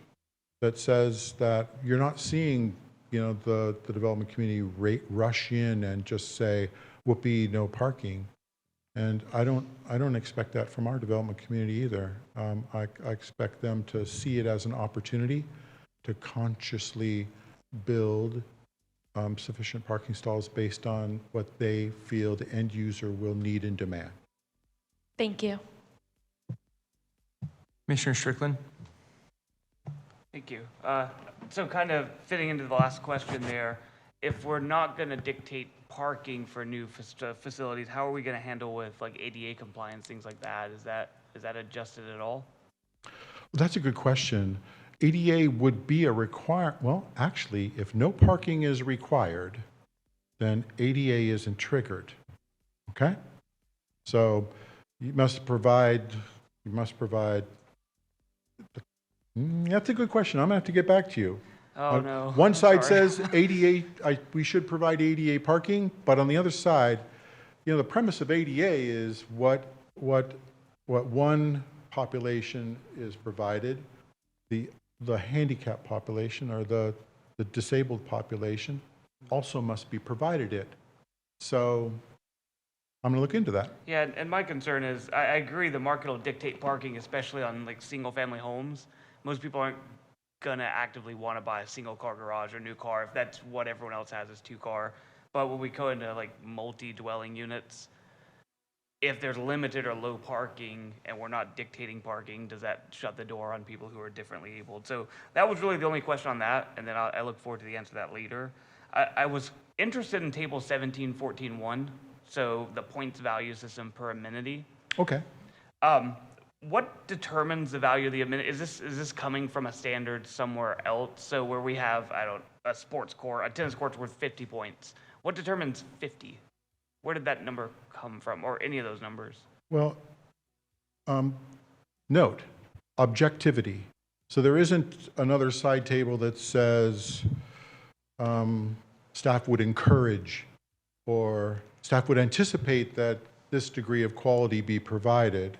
that says that you're not seeing, the development community rush in and just say, whoopee, no parking. And I don't expect that from our development community either. I expect them to see it as an opportunity to consciously build sufficient parking stalls based on what they feel the end user will need and demand. Thank you. Commissioner Strickland? Thank you. So kind of fitting into the last question there, if we're not going to dictate parking for new facilities, how are we going to handle with like ADA compliance, things like that? Is that adjusted at all? Well, that's a good question. ADA would be a well, actually, if no parking is required, then ADA isn't triggered, okay? So you must provide, that's a good question. I'm gonna have to get back to you. Oh, no. One I'm side sorry. says ADA, we should provide ADA parking, but on the other side, the premise of ADA is what one population is provided, the handicapped population or the disabled population also must be provided it. So I'm gonna look into that. Yeah, and my concern is, I agree the market will dictate parking, especially on like single family homes. Most people aren't gonna actively want to buy a single car garage or new car if that's what everyone else has is 2-car. But when we go into like multi-dwelling units, if there's limited or low parking and we're not dictating parking, does that shut the door on people who are differently abled? So that was really the only question on that, and then I look forward to the answer to that later. I was interested in table 1714.1, so the points value system per amenity. Okay. What determines the value of the amenity? Is this coming from a standard somewhere else? So where we have, a sports court, a tennis court's worth 50 points. What determines 50? Where did that number come from, or any of those numbers? Well, note, objectivity. So there isn't another side table that says staff would encourage or staff would anticipate that this degree of quality be provided.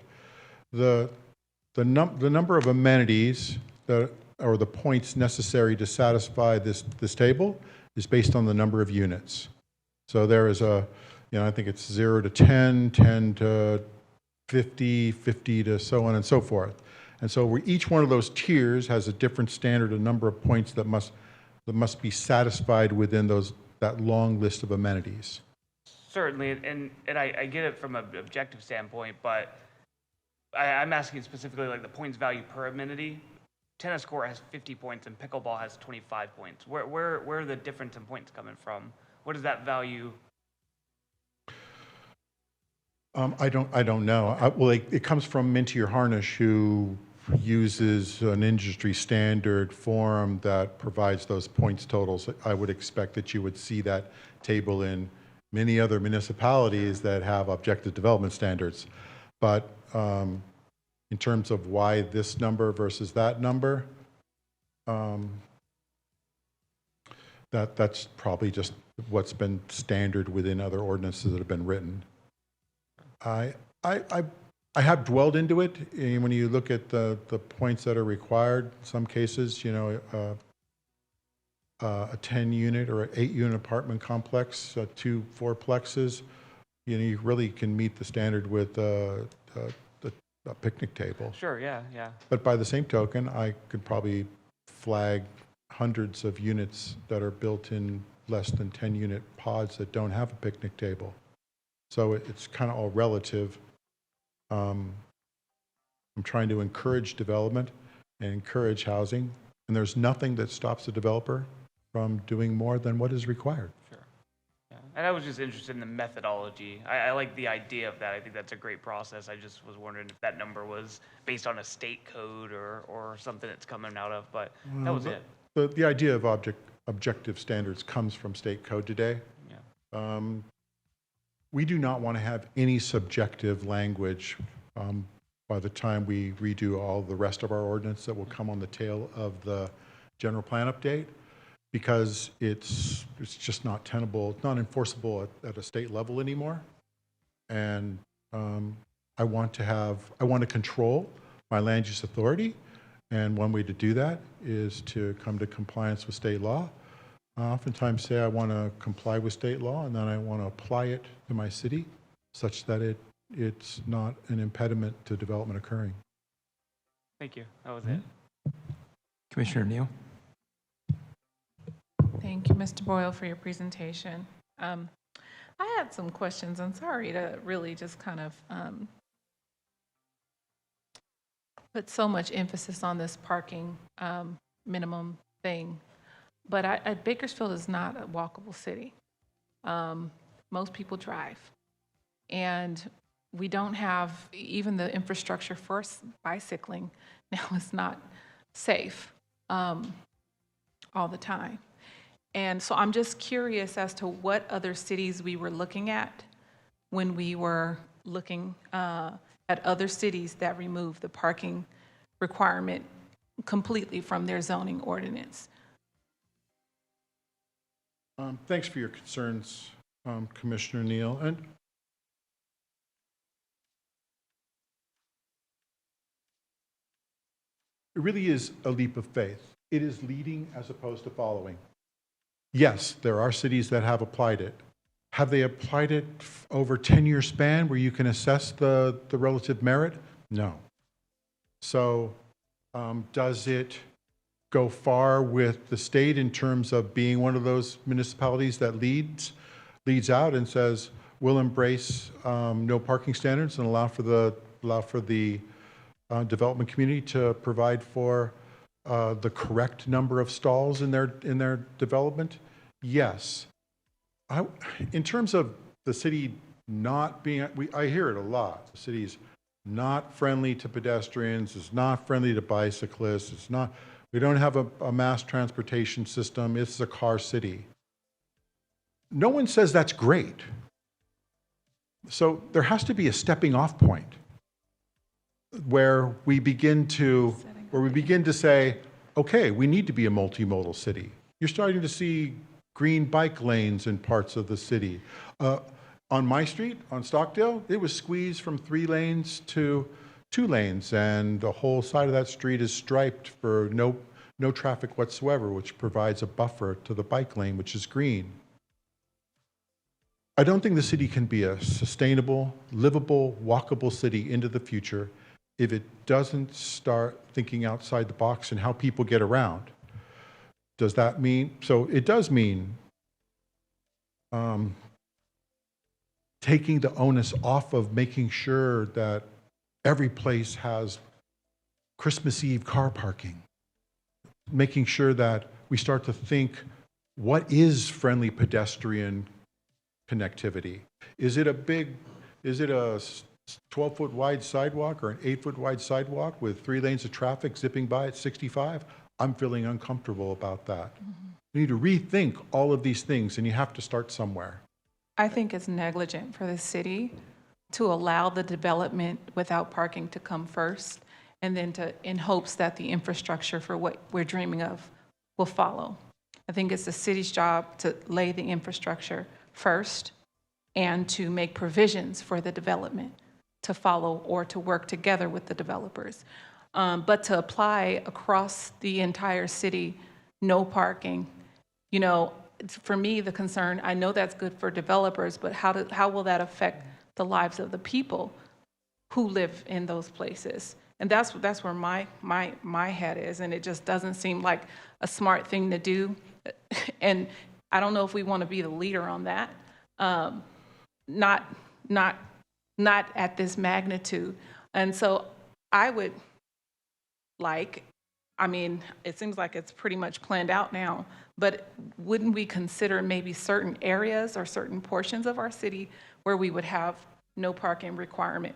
The number of amenities or the points necessary to satisfy this table is based on the number of units. So there is I think it's 0 to 10, 10 to 50, 50 to so on and so forth. And so each one of those tiers has a different standard, a number of points that must be satisfied within that long list of amenities. Certainly, and I get it from an objective standpoint, but I'm asking specifically like the points value per amenity. tennis court has 50 points and pickleball has 25 points. Where are the difference in points coming from? What is that value? I don't know. Well, it comes from Mintier Harnish, who uses an industry standard form that provides those points totals. I would expect that you would see that table in many other municipalities that have objective development standards. But in terms of why this number versus that number, that's probably just what's been standard within other ordinances that have been written. I have dwelled into it. And when you look at the points that are required, in some cases, you know, a 10-unit or an 8-unit apartment complex, 2 fourplexes, you know, you really can meet the standard with a picnic table. Sure, yeah. But by the same token, I could probably flag hundreds of units that are built in less than 10-unit pods that don't have a picnic table. So it's kind of all relative. I'm trying to encourage development and encourage housing, and there's nothing that stops a developer from doing more than what is required. Sure. Yeah. And I was just interested in the methodology. I like the idea of that. I think that's a great process. I just was wondering if that number was based on a state code or something it's coming out of, but that was it. The idea of objective standards comes from state code today. Yeah. We do not want to have any subjective language by the time we redo all the rest of our ordinance that will come on the tail of the general plan update, because it's just not tenable, it's not enforceable at a state level anymore. And I want to control my land use authority, and one way to do that is to come to compliance with state law. I oftentimes say I want to comply with state law, and then I want to apply it to my city such that it's not an impediment to development occurring. Thank you. That was it. Commissioner Neal. Thank you, Mr. Boyle, for your presentation. I had some questions. I'm sorry to really just kind of put so much emphasis on this parking minimum thing. But Bakersfield is not a walkable city. Most people drive. And we don't have even the infrastructure for bicycling now is not safe all the time. And so I'm just curious as to what other cities we were looking at when we were looking at other cities that removed the parking requirement completely from their zoning ordinance. Thanks for your concerns, Commissioner Neal. And it really is a leap of faith. It is leading as opposed to following. Yes, there are cities that have applied it. Have they applied it over a 10-year span where you can assess the relative merit? No. So does it go far with the state in terms of being one of those municipalities that leads out and says, we'll embrace no parking standards and allow for the development community to provide for the correct number of stalls in their development? Yes. In terms of the city not being, I hear it a lot. The city's not friendly to pedestrians, it's not friendly to bicyclists, it's not. We don't have a mass transportation system. It's a car city. No one says that's great. So there has to be a stepping off point where we begin to say, okay, we need to be a multimodal city. You're starting to see green bike lanes in parts of the city. On my street, on Stockdale, it was squeezed from 3 lanes to 2 lanes, and the whole side of that street is striped for no traffic whatsoever, which provides a buffer to the bike lane, which is green. I don't think the city can be a sustainable, livable, walkable city into the future if it doesn't start thinking outside the box and how people get around. Does that mean, so it does mean taking the onus off of making sure that every place has Christmas Eve car parking. making sure that we start to think, what is friendly pedestrian connectivity? Is it a 12-foot wide sidewalk or an 8-foot wide sidewalk with 3 lanes of traffic zipping by at 65? I'm feeling uncomfortable about that. We need to rethink all of these things, and you have to start somewhere. I think it's negligent for the city to allow the development without parking to come first, and then in hopes that the infrastructure for what we're dreaming of will follow. I think it's the city's job to lay the infrastructure first and to make provisions for the development to follow or to work together with the developers. But to apply across the entire city, no parking, for me, the concern, I know that's good for developers, but how will that affect the lives of the people who live in those places? And that's where my head is, and it just doesn't seem like a smart thing to do. And I don't know if we want to be the leader on that. Not at this magnitude. And so I would it seems like it's pretty much planned out now, but wouldn't we consider maybe certain areas or certain portions of our city where we would have no parking requirement,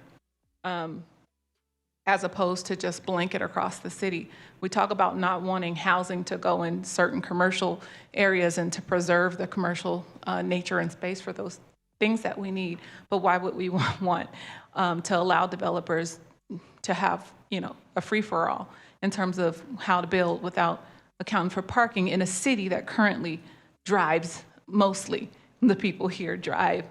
as opposed to just blanket across the city? We talk about not wanting housing to go in certain commercial areas and to preserve the commercial nature and space for those things that we need, but why would we want to allow developers to have, a free-for-all in terms of how to build without accounting for parking in a city that currently drives, mostly the people here drive,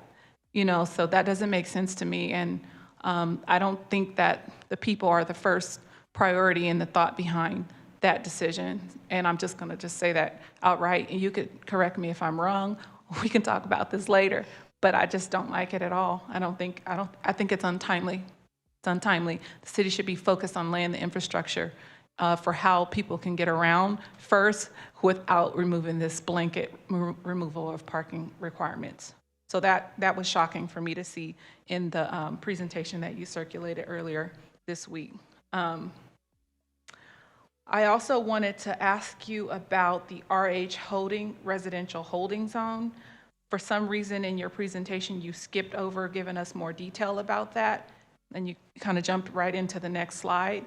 so that doesn't make sense to me. And I don't think that the people are the first priority in the thought behind that decision. And I'm just gonna say that outright, and you could correct me if I'm wrong. We can talk about this later, but I just don't like it at all. I think it's untimely. It's untimely. The city should be focused on laying the infrastructure for how people can get around first without removing this blanket removal of parking requirements. So that was shocking for me to see in the presentation that you circulated earlier this week. I also wanted to ask you about the RH residential holding zone. For some reason in your presentation, you skipped over giving us more detail about that, and you kind of jumped right into the next slide.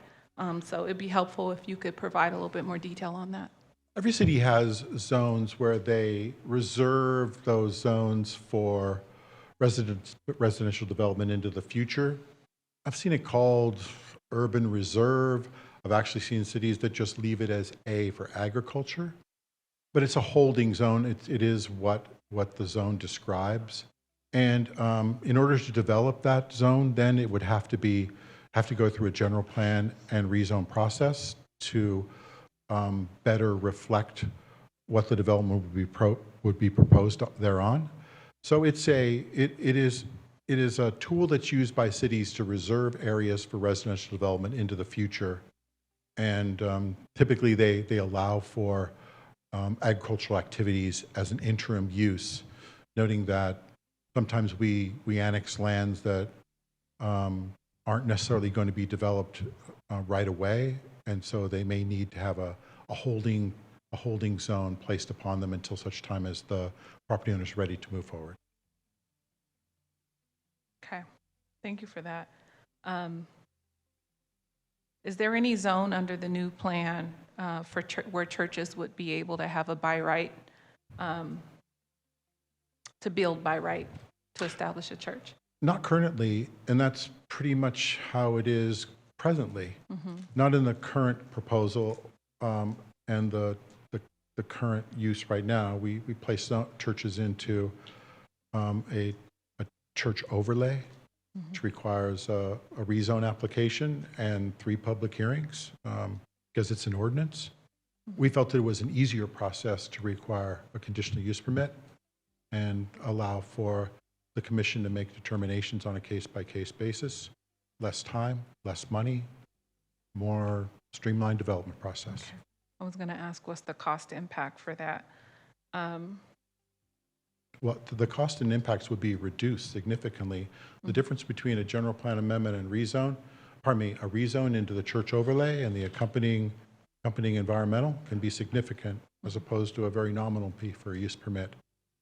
So it'd be helpful if you could provide a little bit more detail on that. Every city has zones where they reserve those zones for residential development into the future. I've seen it called urban reserve. I've actually seen cities that just leave it as A for agriculture, but it's a holding zone. It is what the zone describes. And in order to develop that zone, then it would have to go through a general plan and rezone process to better reflect what the development would be proposed thereon. So it is a tool that's used by cities to reserve areas for residential development into the future. And typically they allow for agricultural activities as an interim use, noting that sometimes we annex lands that aren't necessarily going to be developed right away, and so they may need to have a holding zone placed upon them until such time as the property owner is ready to move forward. Okay, thank you for that. Is there any zone under the new plan for where churches would be able to have a by right, to build by right, to establish a church? Not currently, and that's pretty much how it is presently. Not in the current proposal and the current use right now. We place churches into a church overlay, which requires a rezone application and 3 public hearings because it's an ordinance. We felt it was an easier process to require a conditional use permit and allow for the commission to make determinations on a case-by-case basis. Less time, less money, more streamlined development process. Okay. I was going to ask, what's the cost impact for that? Well, the cost and impacts would be reduced significantly. The difference between a general plan amendment and a rezone into the church overlay and the accompanying accompanying environmental can be significant as opposed to a very nominal fee for a use permit,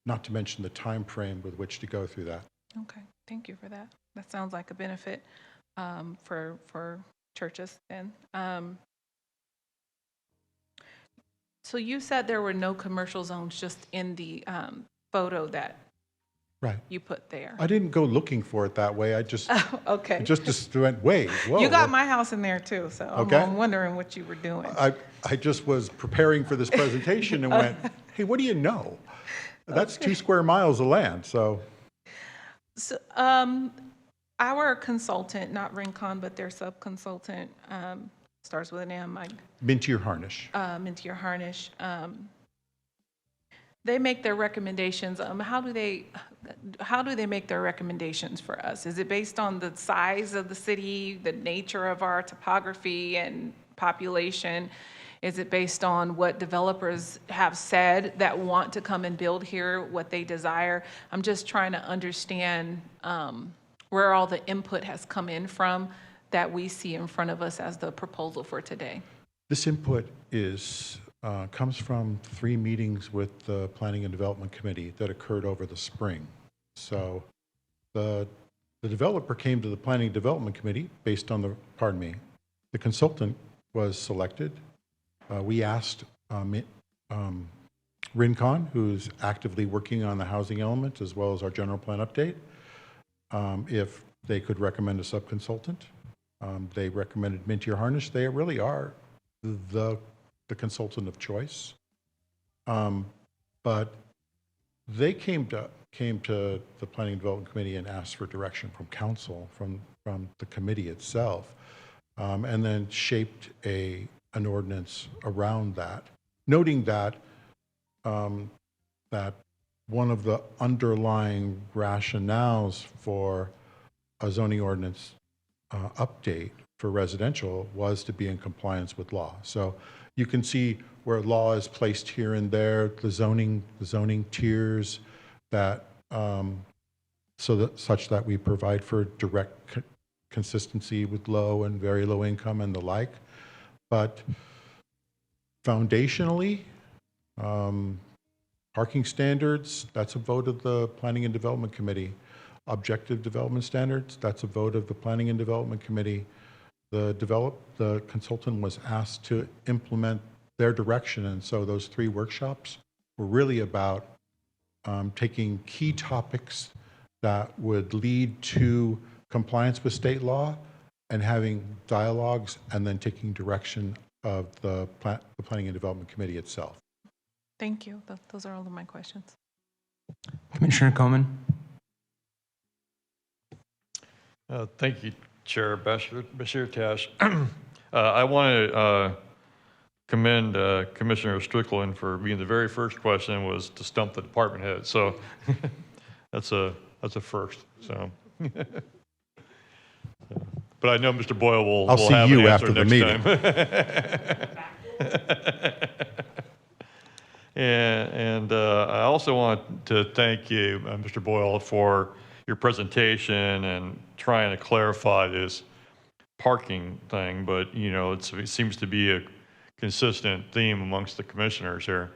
not to mention the time frame with which to go through that. Okay, thank you for that. That sounds like a benefit for churches then. So you said there were no commercial zones just in the photo that Right. you put there. I didn't go looking for it that way. I just, Okay. just went, wait, whoa. You got my house in there too, so Okay. I'm wondering what you were doing. I just was preparing for this presentation and went, hey, what do you know? That's 2 square miles of land, so. So, our consultant, not Rincon, but their sub-consultant, starts with an M, Mintier Harnish. Mintier Harnish. They make their recommendations. How do they make their recommendations for us? Is it based on the size of the city, the nature of our topography and population? Is it based on what developers have said that want to come and build here, what they desire? I'm just trying to understand where all the input has come in from that we see in front of us as the proposal for today. This input comes from 3 meetings with the Planning and Development Committee that occurred over the spring. So the developer came to the Planning and Development Committee based on the consultant was selected. We asked Rincon, who's actively working on the housing element as well as our general plan update, if they could recommend a sub-consultant. They recommended Mintier Harnish. They really are the consultant of choice. But they came to the Planning and Development Committee and asked for direction from council, from the committee itself, and then shaped an ordinance around that, noting that that one of the underlying rationales for a zoning ordinance update for residential was to be in compliance with law. So you can see where law is placed here and there, the zoning tiers that such that we provide for direct consistency with low and very low income and the like. But foundationally, parking standards, that's a vote of the Planning and Development Committee. Objective development standards, that's a vote of the Planning and Development Committee. The consultant was asked to implement their direction, and so those 3 workshops were really about taking key topics that would lead to compliance with state law and having dialogues and then taking direction of the Planning and Development Committee itself. Thank you. Those are all of my questions. Commissioner Coman. Thank you, Chair Bashir Tash. I want to commend Commissioner Strickland for being the very first question was to stump the department head. So that's a first. So, but I know Mr. Boyle will. I'll will see have you an answer after the meeting. and I also want to thank you, Mr. Boyle, for your presentation and trying to clarify this parking thing. But it seems to be a consistent theme amongst the commissioners here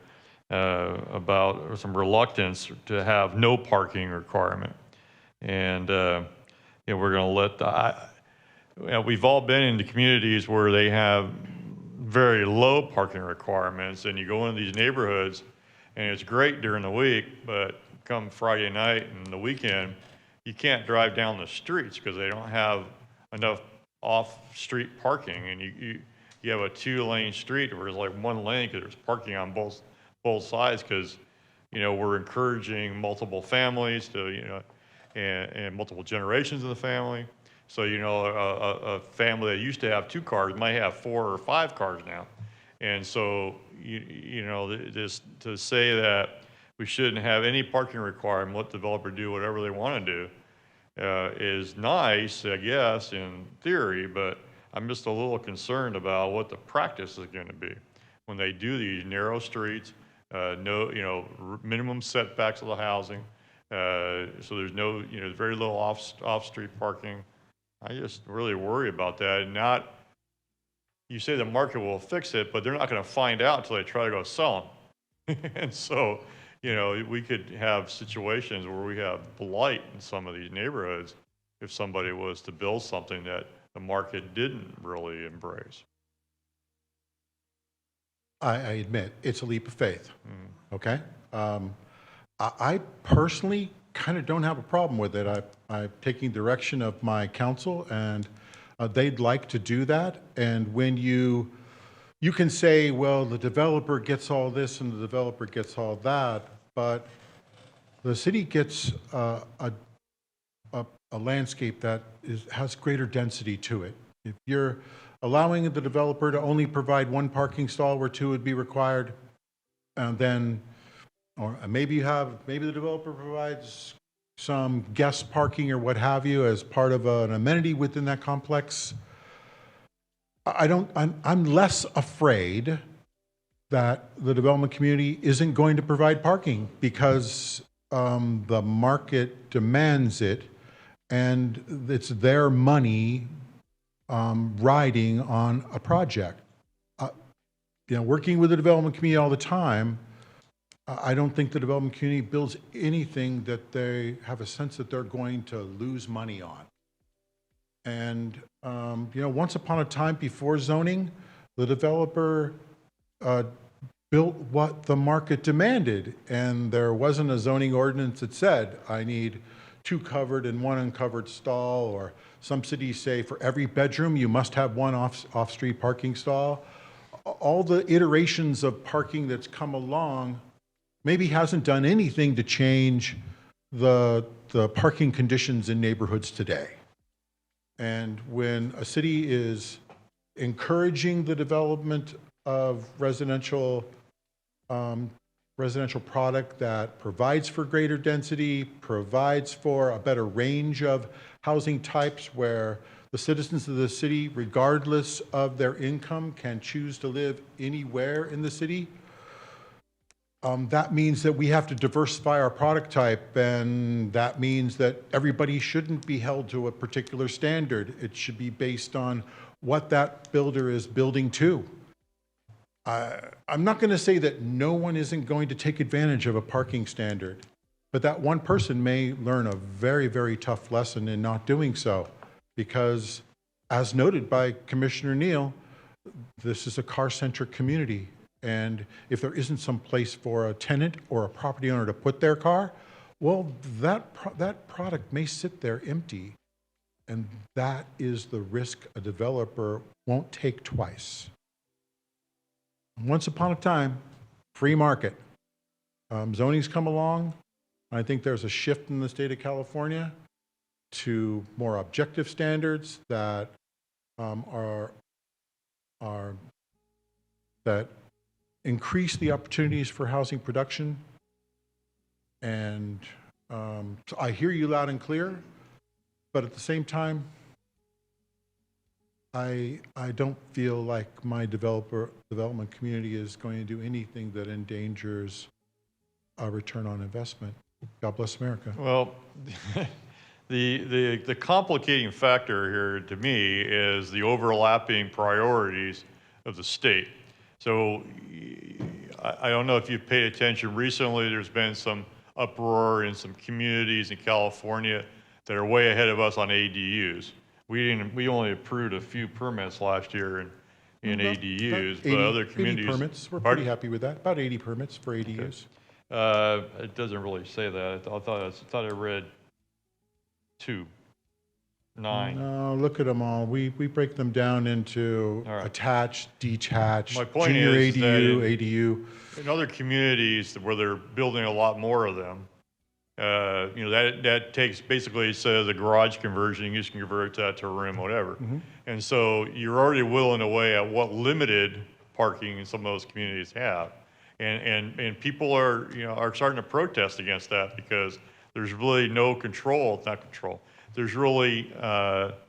about some reluctance to have no parking requirement. And we're going to let we've all been in the communities where they have very low parking requirements, and you go into these neighborhoods and it's great during the week, but come Friday night and the weekend, you can't drive down the streets because they don't have enough off-street parking, and you have a 2-lane street where there's like 1 lane because there's parking on both sides because we're encouraging multiple families to and multiple generations of the family. So a family that used to have 2 cars might have 4 or 5 cars now, and so this to say that we shouldn't have any parking requirement, let the developer do whatever they want to do, is nice, I guess, in theory, but I'm just a little concerned about what the practice is going to be when they do these narrow streets, minimum setbacks of the housing, so there's no, very little off-street parking. I just really worry about that, and not you say the market will fix it, but they're not going to find out until they try to go sell them. And so, you know, we could have situations where we have blight in some of these neighborhoods if somebody was to build something that the market didn't really embrace. I admit, it's a leap of faith, okay? I personally kind of don't have a problem with it. I'm taking direction of my council, and they'd like to do that. And when you can say, well, the developer gets all this and the developer gets all that, but the city gets a landscape that has greater density to it. If you're allowing the developer to only provide one parking stall where two would be required, and then, or maybe the developer provides some guest parking or what have you as part of an amenity within that complex. I'm less afraid that the development community isn't going to provide parking because the market demands it, and it's their money riding on a project. You know, working with the development community all the time, I don't think the development community builds anything that they have a sense that they're going to lose money on. And, you know, once upon a time before zoning, the developer built what the market demanded. And there wasn't a zoning ordinance that said, I need 2 covered and 1 uncovered stall, or some cities say for every bedroom, you must have 1 off-street parking stall. All the iterations of parking that's come along maybe hasn't done anything to change the parking conditions in neighborhoods today. And when a city is encouraging the development of residential product that provides for greater density, provides for a better range of housing types where the citizens of the city, regardless of their income, can choose to live anywhere in the city, that means that we have to diversify our product type, and that means that everybody shouldn't be held to a particular standard. It should be based on what that builder is building to. I'm not going to say that no one isn't going to take advantage of a parking standard, but that one person may learn a very, very tough lesson in not doing so, because as noted by Commissioner Neal, this is a car-centric community. And if there isn't some place for a tenant or a property owner to put their car, well, that product may sit there empty. And that is the risk a developer won't take twice. Once upon a time, free market. Zoning's come along. I think there's a shift in the state of California to more objective standards that that increase the opportunities for housing production. And so I hear you loud and clear, but at the same time, I don't feel like my development community is going to do anything that endangers a return on investment. God bless America. Well, the complicating factor here to me is the overlapping priorities of the state. So I don't know if you've paid attention recently, there's been some uproar in some communities in California that are way ahead of us on ADUs. We only approved a few permits last year in ADUs, but other communities. 80 permits, we're pretty happy with that. About 80 permits for ADUs. Okay. It doesn't really say that. I thought I read 2. 9. No, look at them all. We break them down into attached, detached, My point junior is ADU, that ADU. In other communities where they're building a lot more of them, you know, that takes basically says a garage conversion, you can convert that to a room, whatever. And so you're already willing away at what limited parking some of those communities have. And people are starting to protest against that because there's really no control, not control. There's really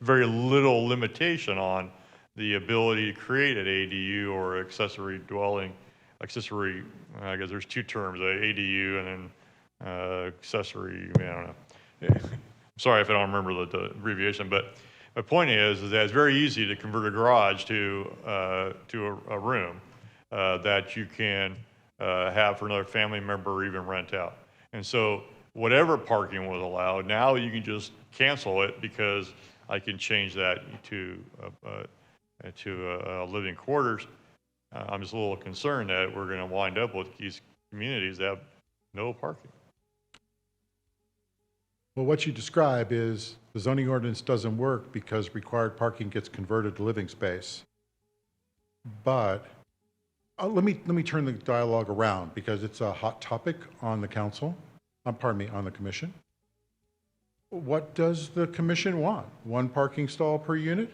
very little limitation on the ability to create an ADU or accessory dwelling. Accessory, I guess there's 2 terms, ADU and then accessory, I don't know. Sorry if I don't remember the abbreviation, but My point is that it's very easy to convert a garage to a room that you can have for another family member or even rent out. And so whatever parking was allowed, now you can just cancel it because I can change that to living quarters. I'm just a little concerned that we're going to wind up with these communities that have no parking. Well, what you describe is the zoning ordinance doesn't work because required parking gets converted to living space. But let me turn the dialogue around because it's a hot topic on the council, pardon me, on the commission. What does the commission want? One parking stall per unit?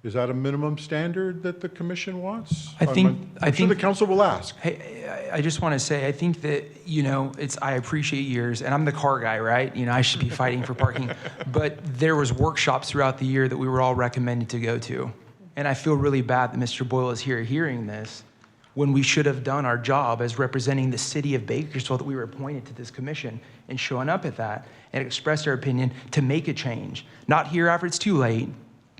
Is that a minimum standard that the commission wants? I think the council will ask. Hey, I just want to say, I think that, I appreciate yours, and I'm the car guy, right? I should be fighting for parking. But there was workshops throughout the year that we were all recommended to go to. And I feel really bad that Mr. Boyle is here hearing this when we should have done our job as representing the city of Bakersfield, that we were appointed to this commission, and showing up at that and express our opinion to make a change. Not here after it's too late,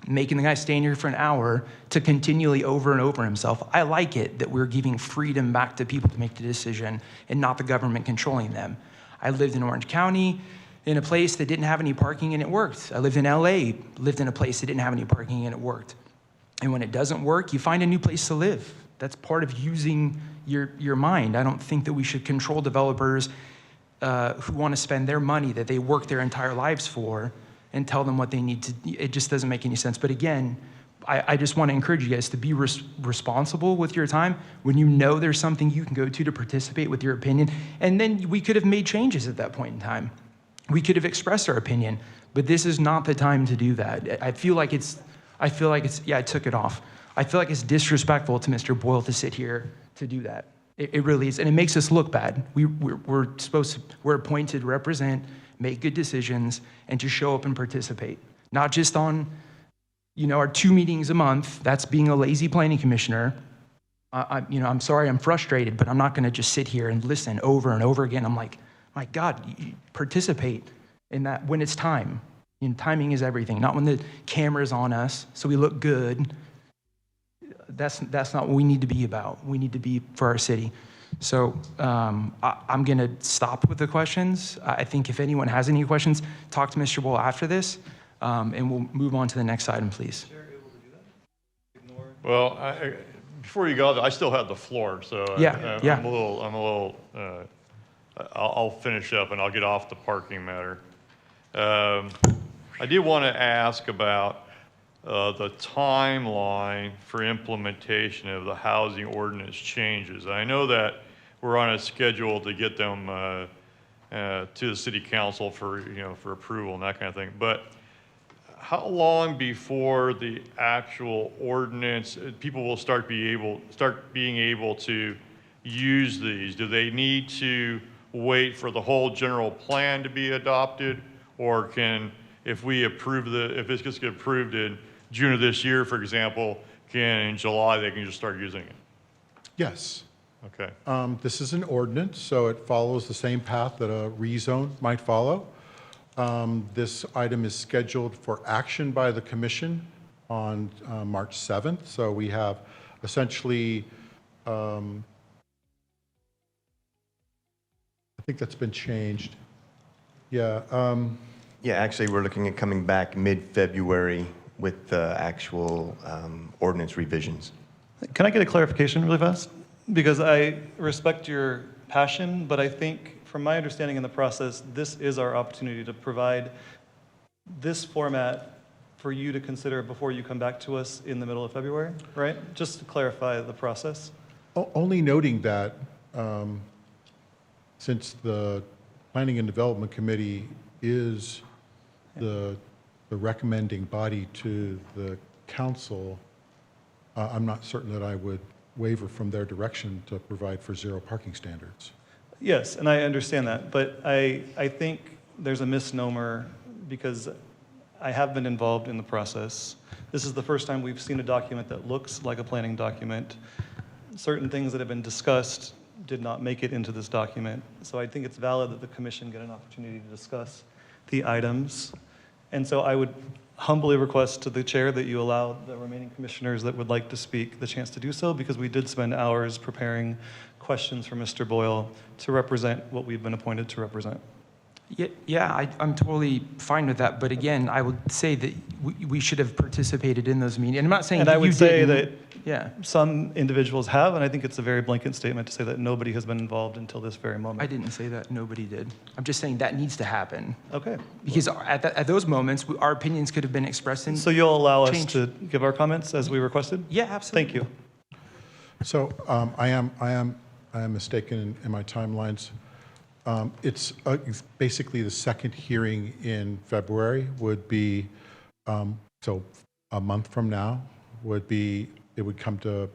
making the guy stand here for an hour to continually over and over himself. I like it that we're giving freedom back to people to make the decision and not the government controlling them. I lived in Orange County in a place that didn't have any parking and it worked. I lived in LA, lived in a place that didn't have any parking and it worked. And when it doesn't work, you find a new place to live. That's part of using your mind. I don't think that we should control developers who want to spend their money that they work their entire lives for and tell them what they need to. It just doesn't make any sense. But again, I just want to encourage you guys to be responsible with your time when you know there's something you can go to participate with your opinion. And then we could have made changes at that point in time. We could have expressed our opinion, but this is not the time to do that. I feel like it's, yeah, I took it off. I feel like it's disrespectful to Mr. Boyle to sit here to do that. It really is, and it makes us look bad. We're appointed to represent, make good decisions, and to show up and participate. Not just on, our 2 meetings a month. That's being a lazy planning commissioner. I'm sorry, I'm frustrated, but I'm not going to just sit here and listen over and over again. I'm like, my God, you participate in that when it's time. Timing is everything. Not when the camera's on us, so we look good. That's not what we need to be about. We need to be for our city. So I'm going to stop with the questions. I think if anyone has any questions, talk to Mr. Boyle after this, and we'll move on to the next item, please. Well, before you go, I still have the floor, so I'll finish up and I'll get off the parking matter. I did want to ask about the timeline for implementation of the housing ordinance changes. I know that we're on a schedule to get them to the city council for approval and that kind of thing. But how long before the actual ordinance people will start being able to use these? Do they need to wait for the whole general plan to be adopted, or if this gets approved in June of this year, for example, in July they can just start using it? Yes. Okay. This is an ordinance, so it follows the same path that a rezone might follow. This item is scheduled for action by the commission on March 7th. So we have essentially, I think that's been changed. Yeah. Yeah, actually, we're looking at coming back mid-February with the actual ordinance revisions. Can I get a clarification really fast? Because I respect your passion, but I think from my understanding in the process, this is our opportunity to provide this format for you to consider before you come back to us in the middle of February, right? Just to clarify the process. Only noting that since the Planning and Development Committee is the recommending body to the council, I'm not certain that I would waver from their direction to provide for zero parking standards. Yes, and I understand that, but I think there's a misnomer because I have been involved in the process. This is the first time we've seen a document that looks like a planning document. Certain things that have been discussed did not make it into this document. So I think it's valid that the commission get an opportunity to discuss the items. And so humbly request to the chair that you allow the remaining commissioners that would like to speak the chance to do so, because we did spend hours preparing questions for Mr. Boyle to represent what we've been appointed to represent. Yeah, I'm totally fine with that. But again, I would say that we should have participated in those meetings. And I'm not saying And that I would you say didn't. that Yeah, some individuals have, and I think it's a very blanket statement to say that nobody has been involved until this very moment. I didn't say that. Nobody did. I'm just saying that needs to happen. Okay. Because at those moments, our opinions could have been expressed in. So you'll allow us change. to give our comments as we requested? Yeah, absolutely. Thank you. So I am mistaken in my timelines. It's basically the second hearing in February would be, so a month from now would be, it would come to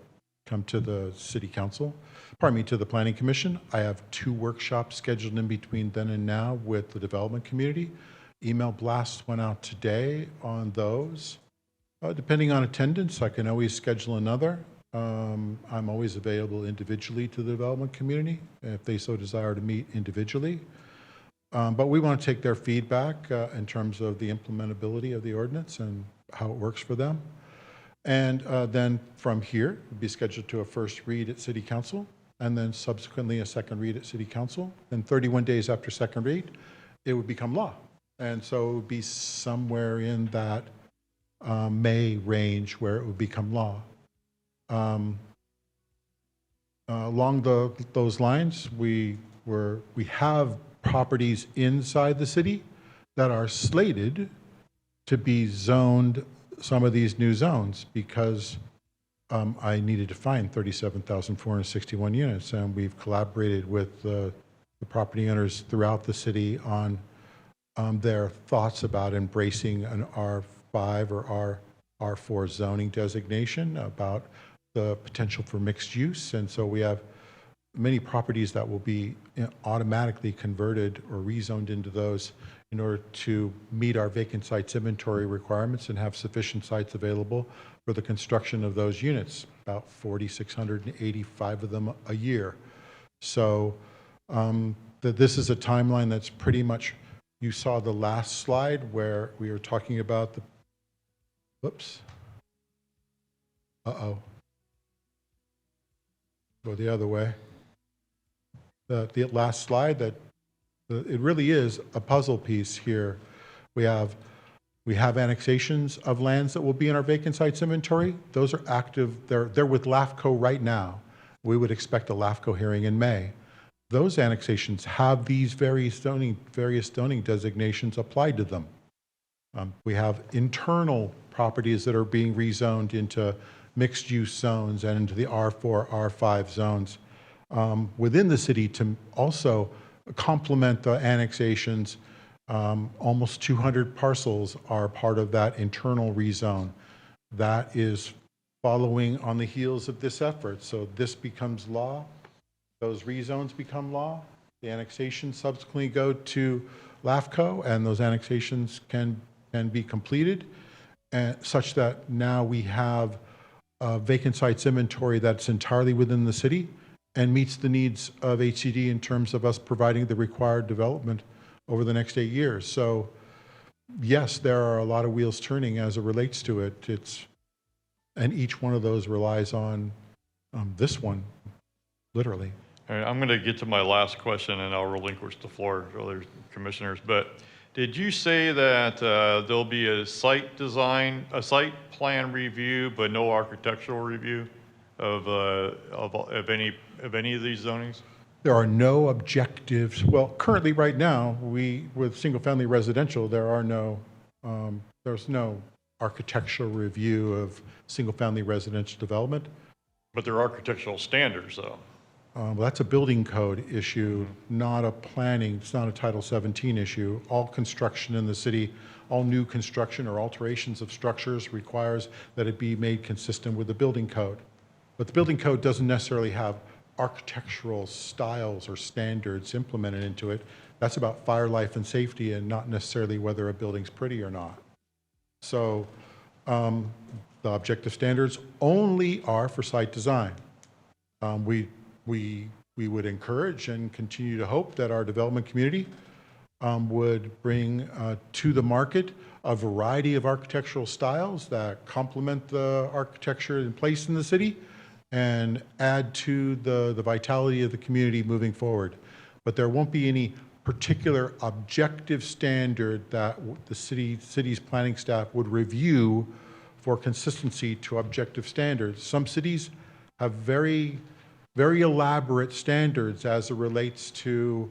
the city council, pardon me, to the planning commission. I have 2 workshops scheduled in between then and now with the development community. Email blasts went out today on those. Depending on attendance, I can always schedule another. I'm always available individually to the development community if they so desire to meet individually. But we want to take their feedback in terms of the implementability of the ordinance and how it works for them. And then from here, it would be scheduled to a first read at City Council, and then subsequently a second read at City Council. And 31 days after second read, it would become law. And so it would be somewhere in that May range where it would become law. Along those lines, we have properties inside the city that are slated to be zoned some of these new zones because I needed to find 37,461 units, and we've collaborated with the property owners throughout the city on their thoughts about embracing an R5 or R4 zoning designation, about the potential for mixed use. And so we have many properties that will be automatically converted or rezoned into those in order to meet our vacant sites inventory requirements and have sufficient sites available for the construction of those units, about 4,685 of them a year. So this is a timeline that's pretty much, you saw the last slide where we were talking about the, whoops, go the other way. The last slide, that it really is a puzzle piece here. We have annexations of lands that will be in our vacant sites inventory. Those are active. They're with LAFCO right now. We would expect a LAFCO hearing in May. Those annexations have these various zoning designations applied to them. We have internal properties that are being rezoned into mixed-use zones and into the R4, R5 zones within the city to also complement the annexations. Almost 200 parcels are part of that internal rezone. That is following on the heels of this effort. So this becomes law. Those rezones become law. The annexations subsequently go to LAFCO, and those annexations can be completed, such that now we have vacant sites inventory that's entirely within the city and meets the needs of HCD in terms of us providing the required development over the next 8 years. So yes, there are a lot of wheels turning as it relates to it. And each one of those relies on this one, literally. All right, I'm going to get to my last question and I'll relinquish the floor to other commissioners. But did you say that there'll be a site plan review, but no architectural review of any of these zonings? There are no objectives. Well, currently, right now, with single-family residential, there's no architectural review of single-family residential development. But there are architectural standards, though. Well, that's a building code issue, not a planning. It's not a Title 17 issue. All construction in the city, all new construction or alterations of structures requires that it be made consistent with the building code. But the building code doesn't necessarily have architectural styles or standards implemented into it. That's about fire, life, and safety, and not necessarily whether a building's pretty or not. So the objective standards only are for site design. We would encourage and continue to hope that our development community would bring to the market a variety of architectural styles that complement the architecture in place in the city and add to the vitality of the community moving forward. But there won't be any particular objective standard that the city's planning staff would review for consistency to objective standards. Some cities have very, very elaborate standards as it relates to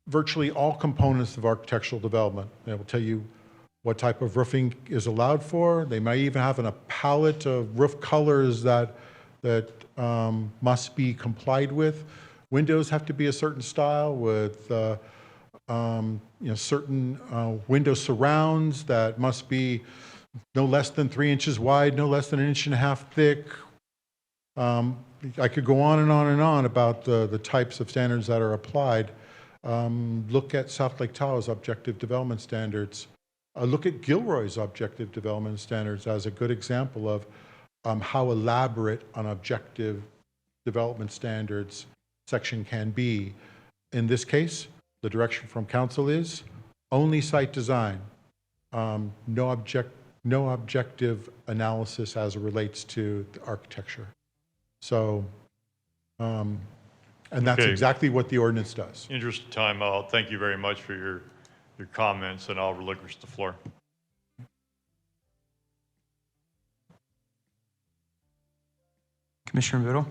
virtually all components of architectural development. They will tell you what type of roofing is allowed for. They might even have a palette of roof colors that must be complied with. Windows have to be a certain style with certain window surrounds that must be no less than 3 inches wide, no less than 1.5 inches thick. I could go on and on and on about the types of standards that are applied. Look at South Lake Tahoe's objective development standards. Look at Gilroy's objective development standards as a good example of how elaborate an objective development standards section can be. In this case, the direction from council is only site design, no objective analysis as it relates to the architecture. So, and that's Okay. exactly what the ordinance does. Interest of time, I'll thank you very much for your comments, and I'll relinquish the floor. Commissioner Biddle?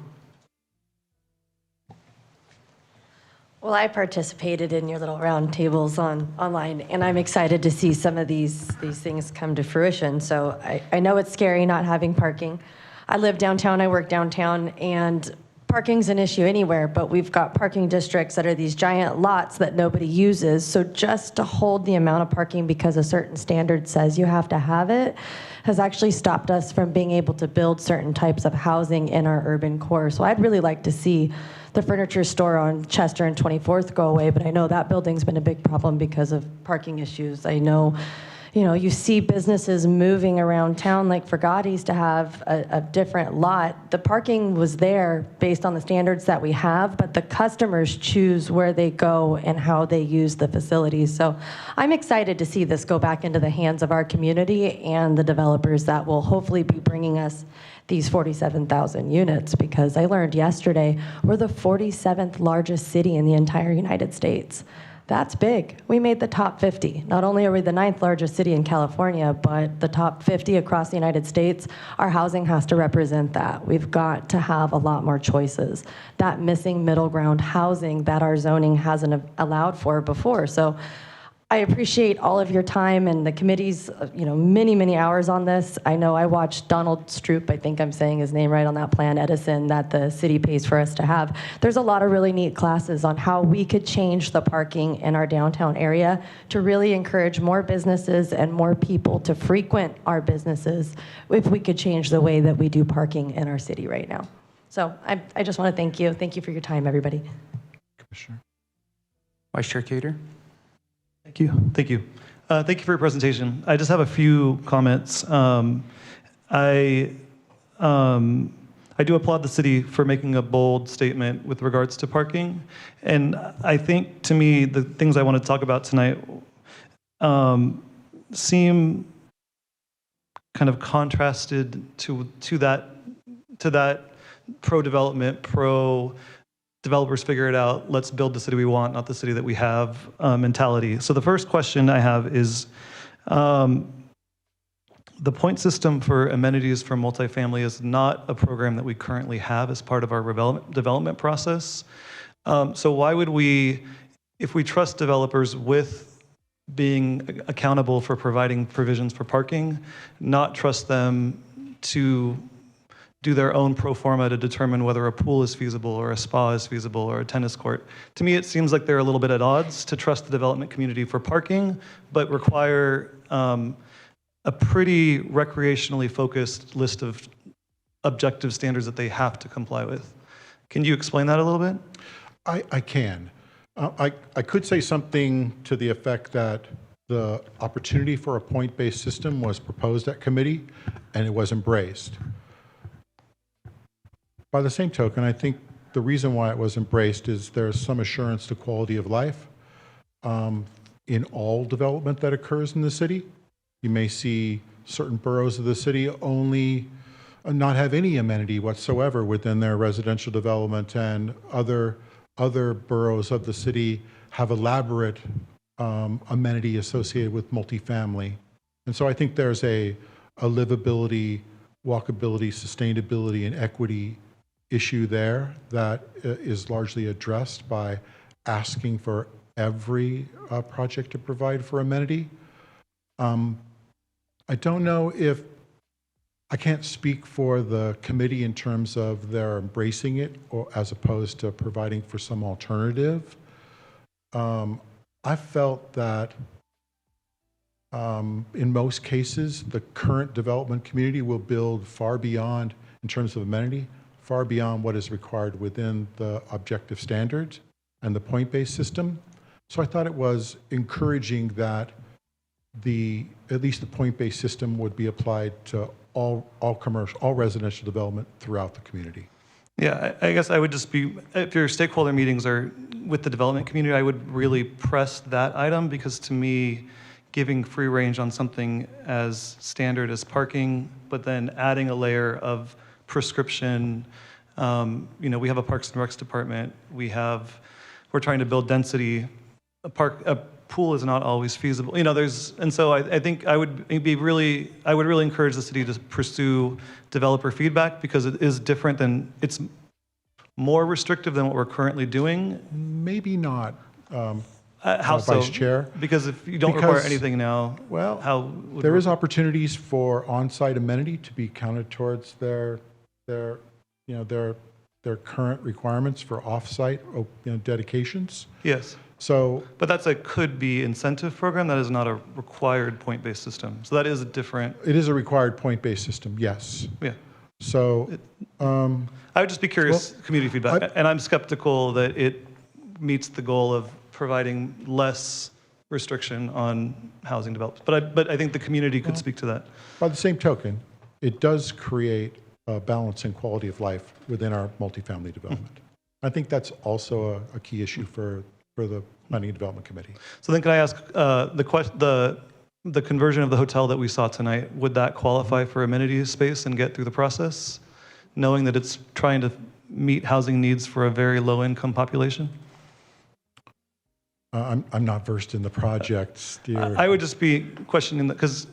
Well, I participated in your little round tables online, and I'm excited to see some of these things come to fruition. So I know it's scary not having parking. I live downtown, I work downtown, and parking's an issue anywhere, but we've got parking districts that are these giant lots that nobody uses. So just to hold the amount of parking because a certain standard says you have to have it has actually stopped us from being able to build certain types of housing in our urban core. So I'd really like to see the furniture store on Chester and 24th go away, but I know that building's been a big problem because of parking issues. I know, you see businesses moving around town, like Fragotti's to have a different lot. The parking was there based on the standards that we have, but the customers choose where they go and how they use the facilities. So I'm excited to see this go back into the hands of our community and the developers that will hopefully be bringing us these 47,000 units, because I learned yesterday we're the 47th largest city in the entire United States. That's big. We made the top 50. Not only are we the 9th largest city in California, but the top 50 across the United States. Our housing has to represent that. We've got to have a lot more choices. That missing middle ground housing that our zoning hasn't allowed for before. So I appreciate all of your time and the committee's, many, many hours on this. I know I watched Donald Stroop, I think I'm saying his name right on that plan, Edison, that the city pays for us to have. There's a lot of really neat classes on how we could change the parking in our downtown area to really encourage more businesses and more people to frequent our businesses if we could change the way that we do parking in our city right now. So I just want to thank you. Thank you for your time, everybody. Commissioner. Vice Chair Cater? Thank you. Thank you. Thank you for your presentation. I just have a few comments. I do applaud the city for making a bold statement with regards to parking. And I think, to me, the things I want to talk about tonight seem kind of contrasted to that pro-development, pro-developers figure it out, let's build the city we want, not the city that we have mentality. So the first question I have is, the point system for amenities for multifamily is not a program that we currently have as part of our development process. So why would we, if we trust developers with being accountable for providing provisions for parking, not trust them to do their own pro forma to determine whether a pool is feasible or a spa is feasible or a tennis court? To me, it seems like they're a little bit at odds to trust the development community for parking, but require a pretty recreationally focused list of objective standards that they have to comply with. Can you explain that a little bit? I can. I could say something to the effect that the opportunity for a point-based system was proposed at committee and it was embraced. By the same token, I think the reason why it was embraced is there's some assurance to quality of life. in all development that occurs in the city. You may see certain boroughs of the city only not have any amenity whatsoever within their residential development, and other boroughs of the city have elaborate amenity associated with multifamily. And so I think there's a livability, walkability, sustainability, and equity issue there that is largely addressed by asking for every project to provide for amenity. I don't know if, I can't speak for the committee in terms of their embracing it or as opposed to providing for some alternative. I felt that in most cases, the current development community will build far beyond, in terms of amenity, far beyond what is required within the objective standards and the point-based system. So I thought it was encouraging that at least the point-based system would be applied to all residential development throughout the community. Yeah, I guess I would just be, if your stakeholder meetings are with the development community, I would really press that item, because to me, giving free range on something as standard as parking, but then adding a layer of prescription, we have a Parks and Recs department, we're trying to build density, a pool is not always feasible, and so I think I would really encourage the city to pursue developer feedback, because it is different it's more restrictive than what we're currently doing. Maybe not, how so? Vice Chair? Because if you don't require anything now, well, there is opportunities for on-site amenity to be counted towards their current requirements for off-site dedications. Yes. So, but that's a could-be incentive program. That is not a required point-based system. So that is a different. It is a required point-based system. Yes. Yeah. So, I would just be curious, community feedback, and I'm skeptical that it meets the goal of providing less restriction on housing development. But I think the community could speak to that. By the same token, it does create a balance and quality of life within our multifamily development. I think that's also a key issue for the Planning and Development Committee. So then, can I ask the conversion of the hotel that we saw tonight? Would that qualify for amenity space and get through the process, knowing that it's trying to meet housing needs for a very low-income population? I'm not versed in the projects, dear. I would just be questioning that, because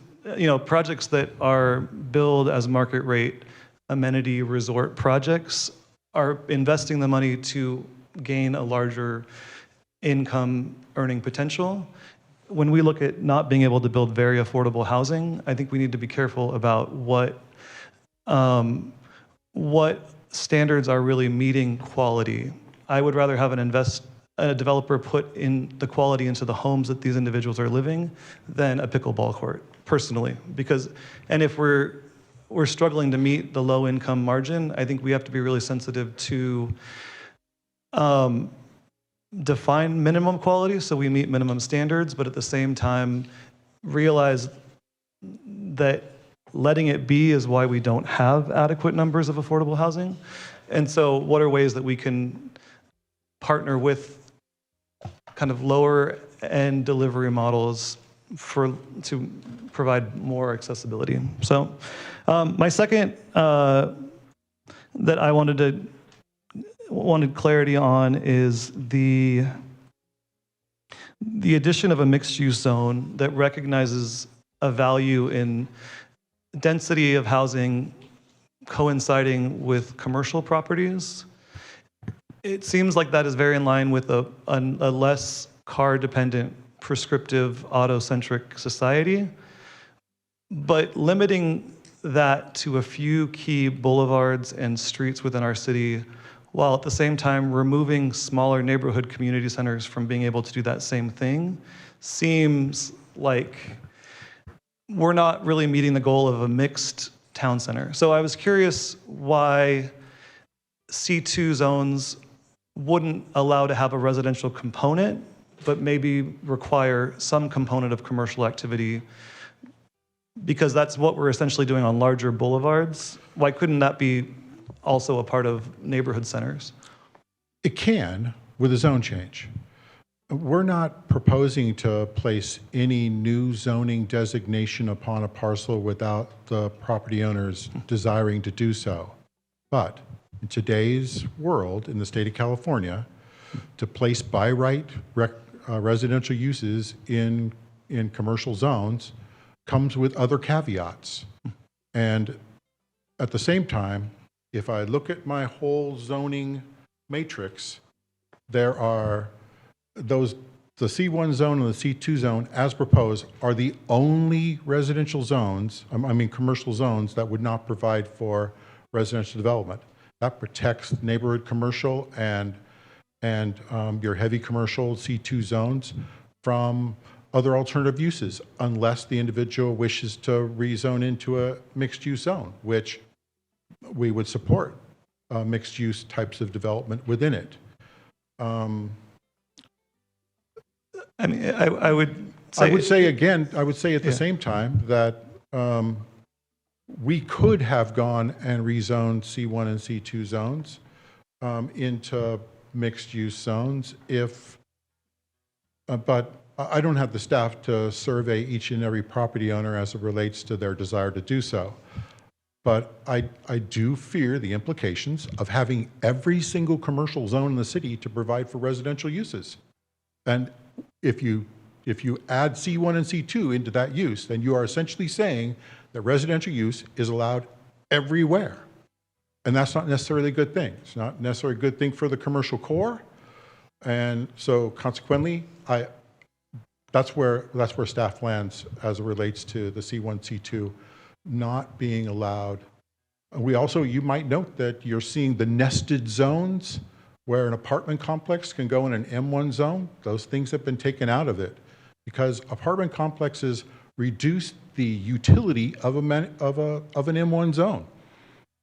projects that are billed as market rate amenity resort projects are investing the money to gain a larger income earning potential. When we look at not being able to build very affordable housing, I think we need to be careful about what standards are really meeting quality. I would rather have a developer put in the quality into the homes that these individuals are living than a pickleball court, personally. And if we're struggling to meet the low income margin, I think we have to be really sensitive to define minimum quality so we meet minimum standards, but at the same time realize that letting it be is why we don't have adequate numbers of affordable housing. And so what are ways that we can partner with kind of lower end delivery models to provide more accessibility? So my second that I wanted clarity on is the addition of a mixed-use zone that recognizes a value in density of housing coinciding with commercial properties. It seems like that is very in line with a less car-dependent, prescriptive, auto-centric society, but limiting that to a few key boulevards and streets within our city, while at the same time removing smaller neighborhood community centers from being able to do that same thing, seems like we're not really meeting the goal of a mixed town center. So I was curious why C2 zones wouldn't allow to have a residential component, but maybe require some component of commercial activity, because that's what we're essentially doing on larger boulevards. Why couldn't that be also a part of neighborhood centers? It can with a zone change. We're not proposing to place any new zoning designation upon a parcel without the property owners desiring to do so. But in today's world, in the state of California, to place by right residential uses in commercial zones comes with other caveats. And at the same time, if I look at my whole zoning matrix, there are the C1 zone and the C2 zone, as proposed, are the only residential zones, commercial zones, that would not provide for residential development. That protects neighborhood commercial and your heavy commercial C2 zones from other alternative uses, unless the individual wishes to rezone into a mixed-use zone, which we would support mixed-use types of development within it. I would say at the same time that we could have gone and rezoned C1 and C2 zones into mixed-use zones but I don't have the staff to survey each and every property owner as it relates to their desire to do so. But I do fear the implications of having every single commercial zone in the city to provide for residential uses. And if you add C1 and C2 into that use, then you are essentially saying that residential use is allowed everywhere. And that's not necessarily a good thing. It's not necessarily a good thing for the commercial core. And so consequently, that's where staff lands as it relates to the C1, C2 not being allowed. We also, you might note that you're seeing the nested zones where an apartment complex can go in an M1 zone. Those things have been taken out of it because apartment complexes reduce the utility of an M1 zone.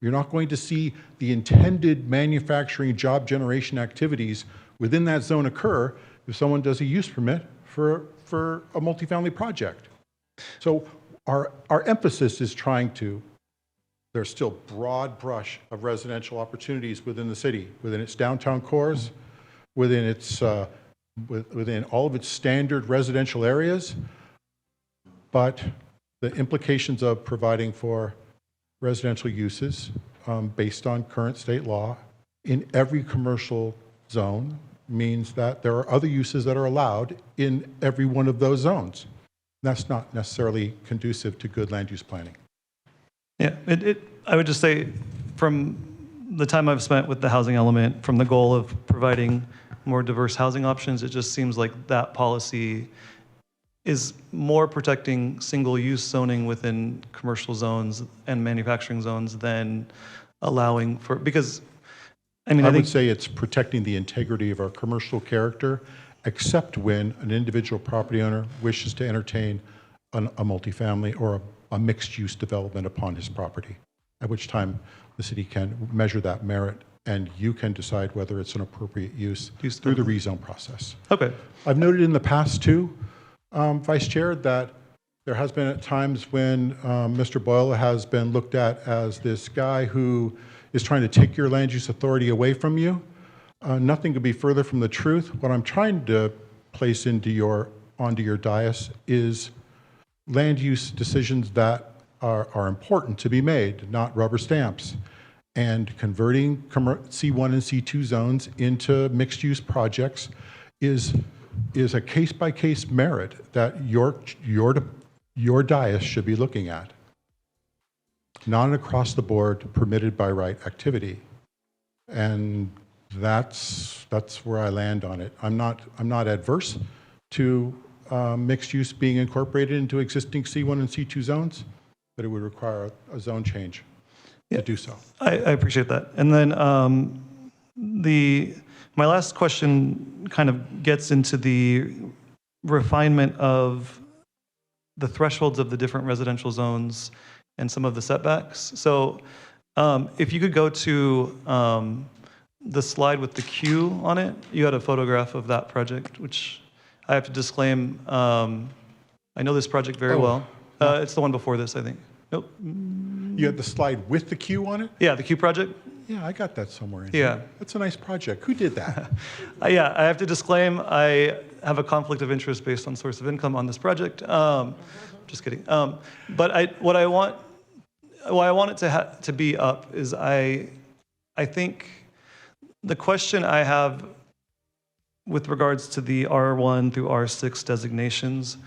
You're not going to see the intended manufacturing job generation activities within that zone occur if someone does a use permit for a multifamily project. So our emphasis is trying to, there's still broad brush of residential opportunities within the city, within its downtown cores, within its within all of its standard residential areas, but the implications of providing for residential uses based on current state law in every commercial zone means that there are other uses that are allowed in every one of those zones. That's not necessarily conducive to good land use planning. Yeah, I would just say from the time I've spent with the housing element, from the goal of providing more diverse housing options, it just seems like that policy is more protecting single-use zoning within commercial zones and manufacturing zones than allowing for, because I would say it's protecting the integrity of our commercial character, except when an individual property owner wishes to entertain a multifamily or a mixed-use development upon his property, at which time the city can measure that merit and you can decide whether it's an appropriate use through the rezone process. Okay. I've noted in the past too, Vice Chair, that there has been at times when Mr. Boyle has been looked at as this guy who is trying to take your land use authority away from you. Nothing could be further from the truth. What I'm trying to place onto your dais is land use decisions that are important to be made, not rubber stamps. And converting C1 and C2 zones into mixed-use projects is a case-by-case merit that your dais should be looking at. Not an across-the-board permitted by right activity. And that's where I land on it. I'm not adverse to mixed use being incorporated into existing C1 and C2 zones, but it would require a zone change to do so. I appreciate that. And then my last question kind of gets into the refinement of the thresholds of the different residential zones and some of the setbacks. So if you could go to the slide with the Q on it, you had a photograph of that project, which I have to disclaim, I know this project very well. It's the one before this, I think. Nope. You had the slide with the Q on it? Yeah, the Q project. Yeah, I got that somewhere in Yeah. here. That's a nice project. Who did that? Yeah, I have to disclaim, I have a conflict of interest based on source of income on this project. Just kidding. But what I want it to be up is I think the question I have with regards to the R1 through R6 designations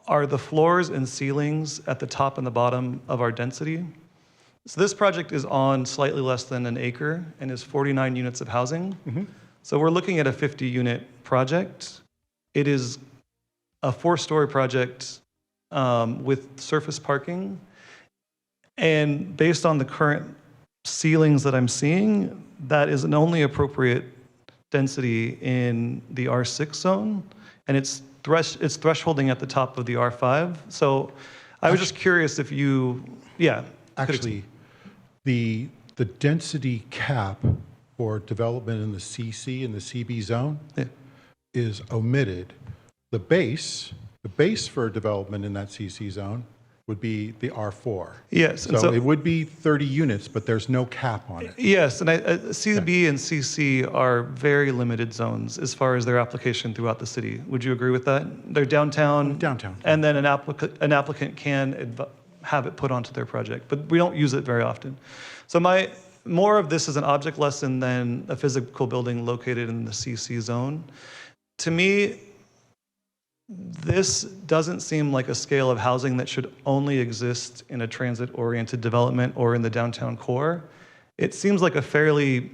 are the floors and ceilings at the top and the bottom of our density. So this project is on slightly less than an acre and is 49 units of housing. So we're looking at a 50-unit project. It is a 4-story project with surface parking. And based on the current ceilings that I'm seeing, that is an only appropriate density in the R6 zone, and it's thresholding at the top of the R5. So I was just curious if you, yeah. Actually, the density cap for development in the CC and the CB zone is omitted. The base for development in that CC zone would be the R4. Yes. So it would be 30 units, but there's no cap on it. Yes, and CB and CC are very limited zones as far as their application throughout the city. Would you agree with that? They're downtown. Downtown. And then an applicant can have it put onto their project, but we don't use it very often. So more of this is an object lesson than a physical building located in the CC zone. To me, this doesn't seem like a scale of housing that should only exist in a transit-oriented development or in the downtown core. It seems like a fairly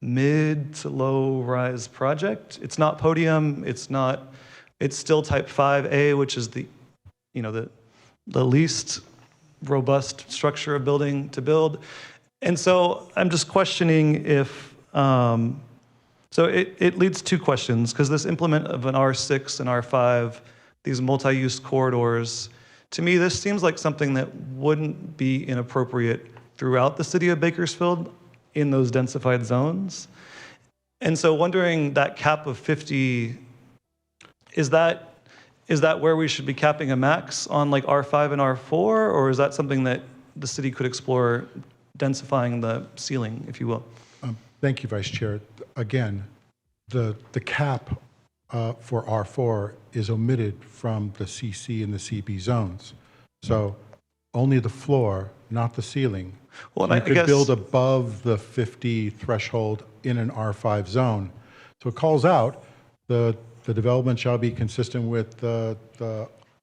mid to low-rise project. It's not podium. It's still type 5A, which is the least robust structure of building to build. And so I'm just questioning if. So it leads to questions, because this implement of an R6 and R5, these multi-use corridors, to me, this seems like something that wouldn't be inappropriate throughout the city of Bakersfield in those densified zones. And so wondering, that cap of 50, is that where we should be capping a max on like R5 and R4, or is that something that the city could explore densifying the ceiling, if you will? Thank you, Vice Chair. Again, the cap for R4 is omitted from the CC and the CB zones. So only the floor, not the ceiling. Well, So you could build above the 50 threshold in an R5 zone. So it calls out the development shall be consistent with the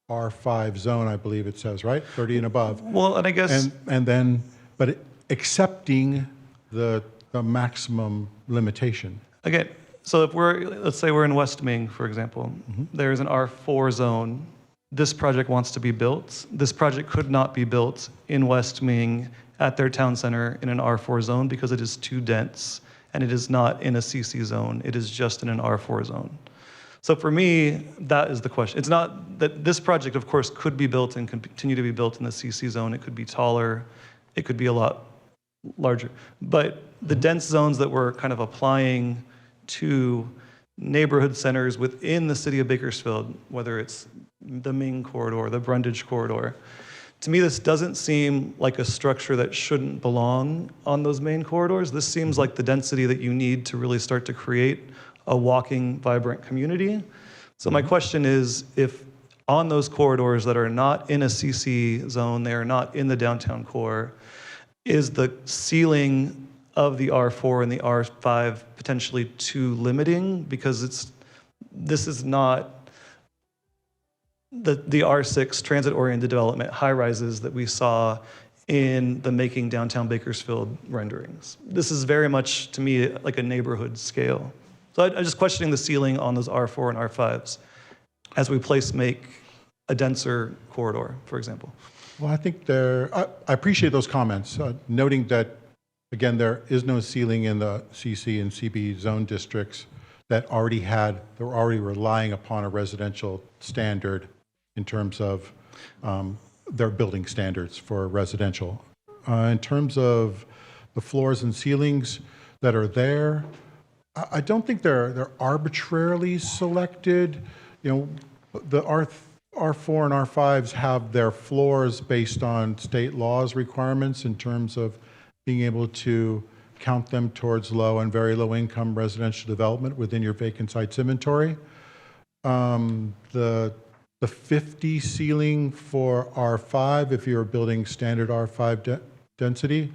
R5 zone, I believe it says, right? 30 and above. Well, and I guess. And then, but accepting the maximum limitation. Again, so if let's say we're in West Ming, for example, there's an R4 zone. This project wants to be built. This project could not be built in West Ming at their town center in an R4 zone because it is too dense, and it is not in a CC zone. It is just in an R4 zone. So for me, that is the question. It's not that this project, of course, could be built and continue to be built in the CC zone. It could be taller. It could be a lot larger. But the dense zones that we're kind of applying to neighborhood centers within the city of Bakersfield, whether it's the Ming corridor, the Brundage corridor, to me, this doesn't seem like a structure that shouldn't belong on those main corridors. This seems like the density that you need to really start to create a walking, vibrant community. So my question is, if on those corridors that are not in a CC zone, they are not in the downtown core, is the ceiling of the R4 and the R5 potentially too limiting? Because this is not the R6 transit-oriented development high-rises that we saw in the Making Downtown Bakersfield renderings. This is very much, to me, like a neighborhood scale. So I'm just questioning the ceiling on those R4 and R5s as we make a denser corridor, for example. Well, I think I appreciate those comments, noting that, again, there is no ceiling in the CC and CB zone districts that were already relying upon a residential standard in terms of their building standards for residential. In terms of the floors and ceilings that are there, I don't think they're arbitrarily selected. You know, the R4 and R5s have their floors based on state laws requirements in terms of being able to count them towards low and very low income residential development within your vacant sites inventory. The 50 ceiling for R5, if you're building standard R5 density,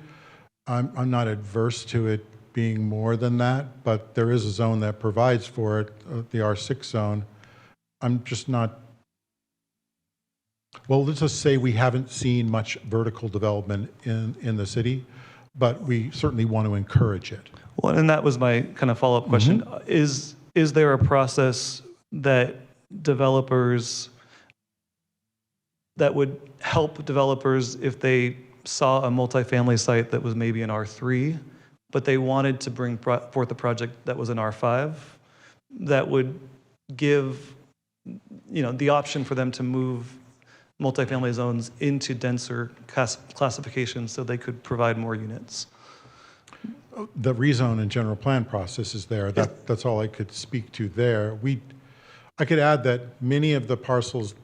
I'm not adverse to it being more than that, but there is a zone that provides for it, the R6 zone. I'm just not, well, let's just say we haven't seen much vertical development in the city, but we certainly want to encourage it. Well, and that was my kind of follow-up question. Is there a process that developers, that would help developers if they saw a multifamily site that was maybe an R3, but they wanted to bring forth a project that was an R5, that would give, the option for them to move multifamily zones into denser classifications so they could provide more units? The rezone and general plan process is there. That's all I could speak to there. I could add that many of the parcels,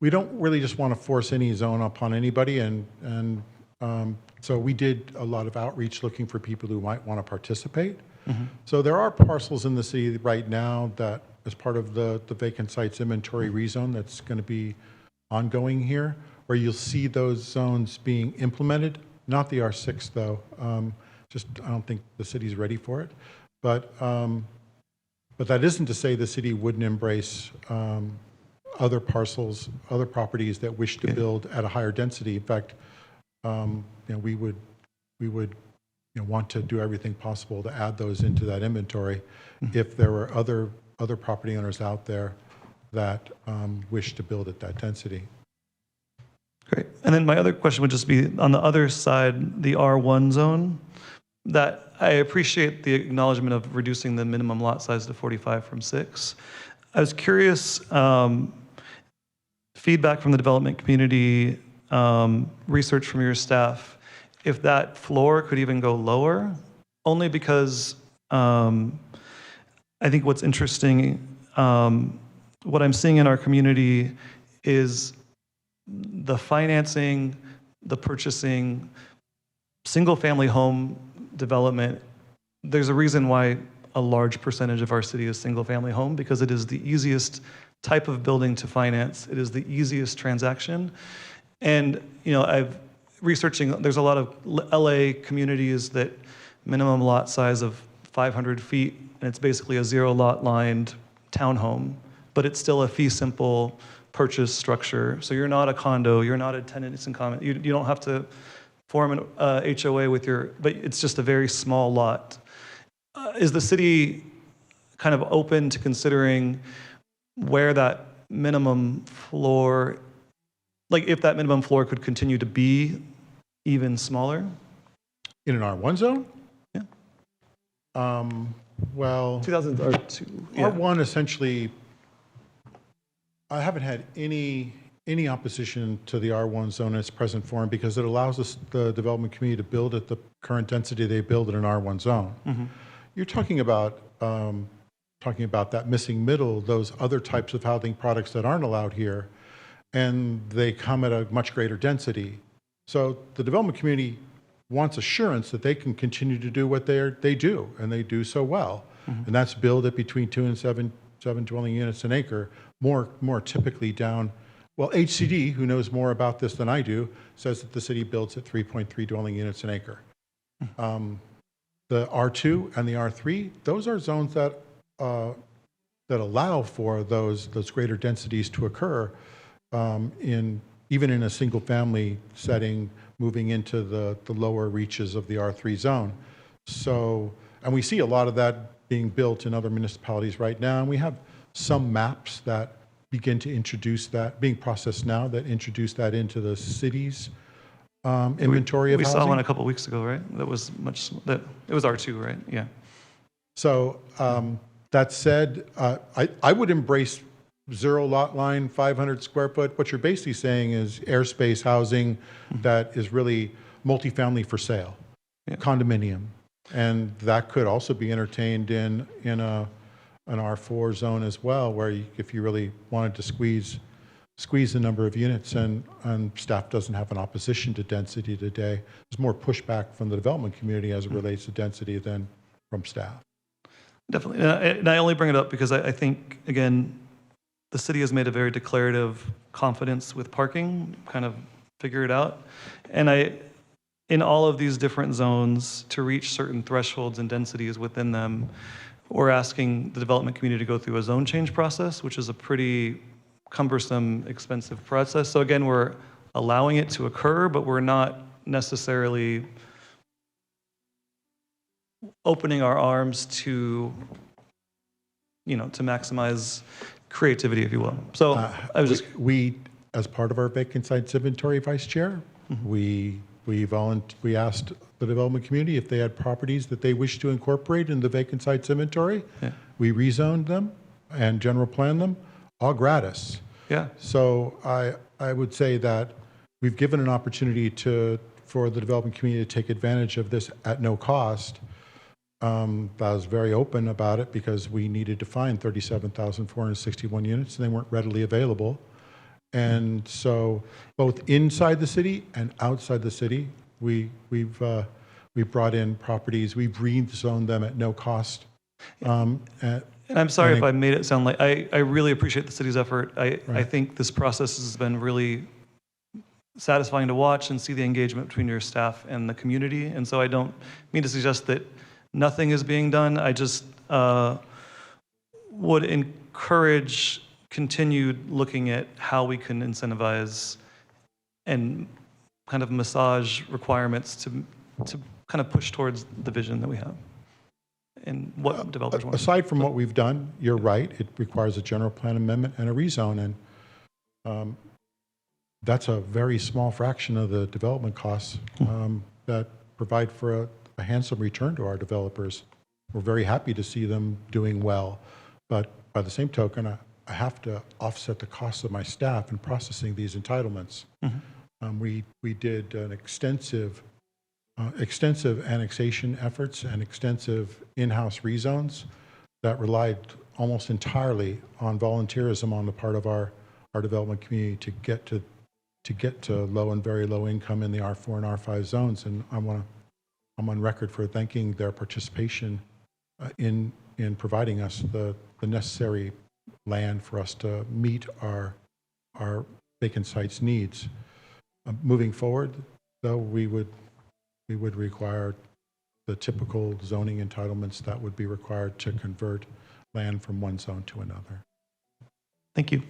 we don't really just want to force any zone upon anybody, and so we did a lot of outreach looking for people who might want to participate. So there are parcels in the city right now that, as part of the vacant sites inventory rezone that's going to be ongoing here, where you'll see those zones being implemented. Not the R6 though. I don't think the city's ready for it. But that isn't to say the city wouldn't embrace other parcels, other properties that wish to build at a higher density. In fact, we would want to do everything possible to add those into that inventory if there were other property owners out there that wish to build at that density. Great. And then my other question would just be on the other side, the R1 zone, that I appreciate the acknowledgement of reducing the minimum lot size to 45 from 6. I was curious, feedback from the development community, research from your staff, if that floor could even go lower, only because I think what's interesting, what I'm seeing in our community is the financing, the purchasing, single-family home development. There's a reason why a large percentage of our city is single-family home, because it is the easiest type of building to finance. It is the easiest transaction. And, I've researching, there's a lot of LA communities that minimum lot size of 500 feet, and it's basically a zero lot lined townhome, but it's still a fee simple purchase structure. So you're not a condo, you're not a tenants in common. You don't have to form an HOA with but it's just a very small lot. Is the city kind of open to considering where that minimum floor, like if that minimum floor could continue to be even smaller? In an R1 zone? Yeah. Well, 2000 R2. Yeah. R1 essentially, I haven't had any opposition to the R1 zone in its present form, because it allows us, the development community, to build at the current density they build in an R1 zone. You're talking about that missing middle, those other types of housing products that aren't allowed here, and they come at a much greater density. So the development community wants assurance that they can continue to do what they do, and they do so well. And that's build at between 2 and 7 dwelling units an acre, more typically down. Well, HCD, who knows more about this than I do, says that the city builds at 3.3 dwelling units an acre. The R2 and the R3, those are zones that allow for those greater densities to occur even in a single family setting, moving into the lower reaches of the R3 zone. So, and we see a lot of that being built in other municipalities right now, and we have some maps that begin to introduce that, being processed now, that introduce that into the city's inventory of housing. We saw one a couple weeks ago, right? That was it was R2, right? Yeah. So that said, I would embrace zero lot line, 500 square foot. What you're basically saying is airspace housing that is really multifamily for sale, condominium. And that could also be entertained in an R4 zone as well, where if you really wanted to squeeze squeeze the number of units, and staff doesn't have an opposition to density today. There's more pushback from the development community as it relates to density than from staff. Definitely. And I only bring it up because I think, again, the city has made a very declarative confidence with parking, kind of figure it out. And in all of these different zones, to reach certain thresholds and densities within them, we're asking the development community to go through a zone change process, which is a pretty cumbersome, expensive process. So again, we're allowing it to occur, but we're not necessarily opening our arms to, to maximize creativity, if you will. So I was just... We, as part of our vacant sites inventory, Vice Chair, we asked the development community if they had properties that they wish to incorporate in the vacant sites inventory. Yeah. We rezoned them and general planned them, all gratis. Yeah. So I would say that we've given an opportunity for the development community to take advantage of this at no cost. I was very open about it because we needed to find 37,461 units and they weren't readily available. And so both inside the city and outside the city, we've brought in properties, we've rezoned them at no cost. And I'm sorry if I made it sound like, I really appreciate the city's effort. I think this process has been really satisfying to watch and see the engagement between your staff and the community. And so I don't mean to suggest that nothing is being done. I just would encourage continued looking at how we can incentivize and kind of massage requirements to kind of push towards the vision that we have and what developers want. Aside from what we've done, you're right. It requires a general plan amendment and a rezone, and that's a very small fraction of the development costs that provide for a handsome return to our developers. We're very happy to see them doing well, but by the same token, I have to offset the costs of my staff in processing these entitlements. We did an extensive annexation efforts and extensive in-house rezones that relied almost entirely on volunteerism on the part of our development community to get to low and very low income in the R4 and R5 zones. And I'm on record for thanking their participation in providing us the necessary land for us to meet our vacant sites needs. Moving forward, though, we would require the typical zoning entitlements that would be required to convert land from one zone to another. Thank you.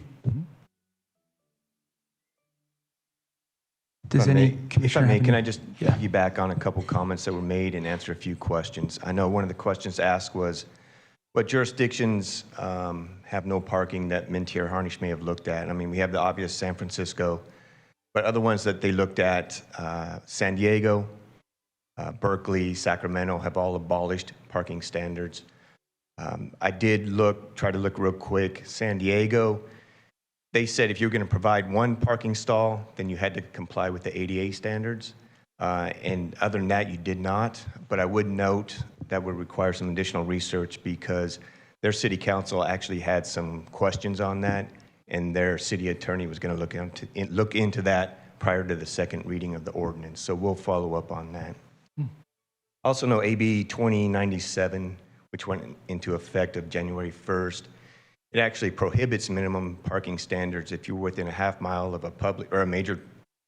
Does any If I may, can I just piggyback on a couple comments that were made and answer a few questions? I know one of the questions asked was, what jurisdictions have no parking that Mintier Harnish may have looked at? I mean, we have the obvious San Francisco, but other ones that they looked at, San Diego, Berkeley, Sacramento have all abolished parking standards. I did try to look real quick. San Diego, they said if you're going to provide one parking stall, then you had to comply with the ADA standards. And other than that, you did not. But I would note that would require some additional research because their city council actually had some questions on that, and their city attorney was going to look into that prior to the second reading of the ordinance. So we'll follow up on that. Also know AB 2097, which went into effect of January 1st, it actually prohibits minimum parking standards if you're within a half mile of a public or a major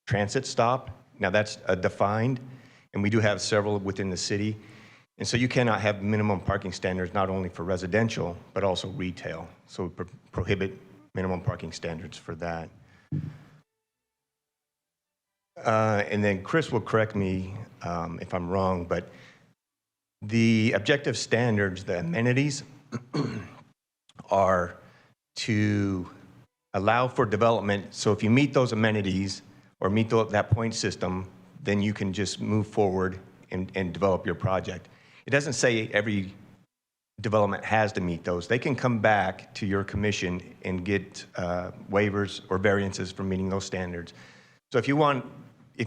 transit stop. Now that's defined, and we do have several within the city. And so you cannot have minimum parking standards not only for residential, but also retail. So we prohibit minimum parking standards for that. And then Chris will correct me if I'm wrong, but the objective standards, the amenities, are to allow for development. So if you meet those amenities or meet that point system, then you can just move forward and develop your project. It doesn't say every development has to meet those. They can come back to your commission and get waivers or variances for meeting those standards. So if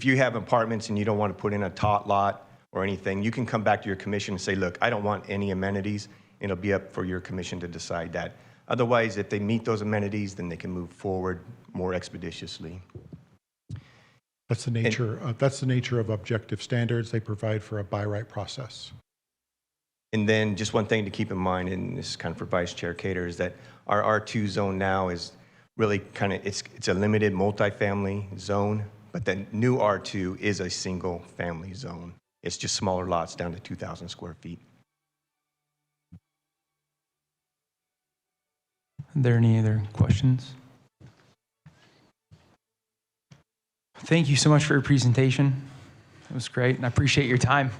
you have apartments and you don't want to put in a tot lot or anything, you can come back to your commission and say, look, I don't want any amenities. It'll be up for your commission to decide that. Otherwise, if they meet those amenities, then they can move forward more expeditiously. That's the nature of objective standards. They provide for a by right process. And then just one thing to keep in mind, and this is kind of for Vice Chair Cater, is that our R2 zone now is really kind of, it's a limited multifamily zone, but the new R2 is a single family zone. It's just smaller lots down to 2,000 square feet. Are there any other questions? Thank you so much for your presentation. It was great, and I appreciate your time.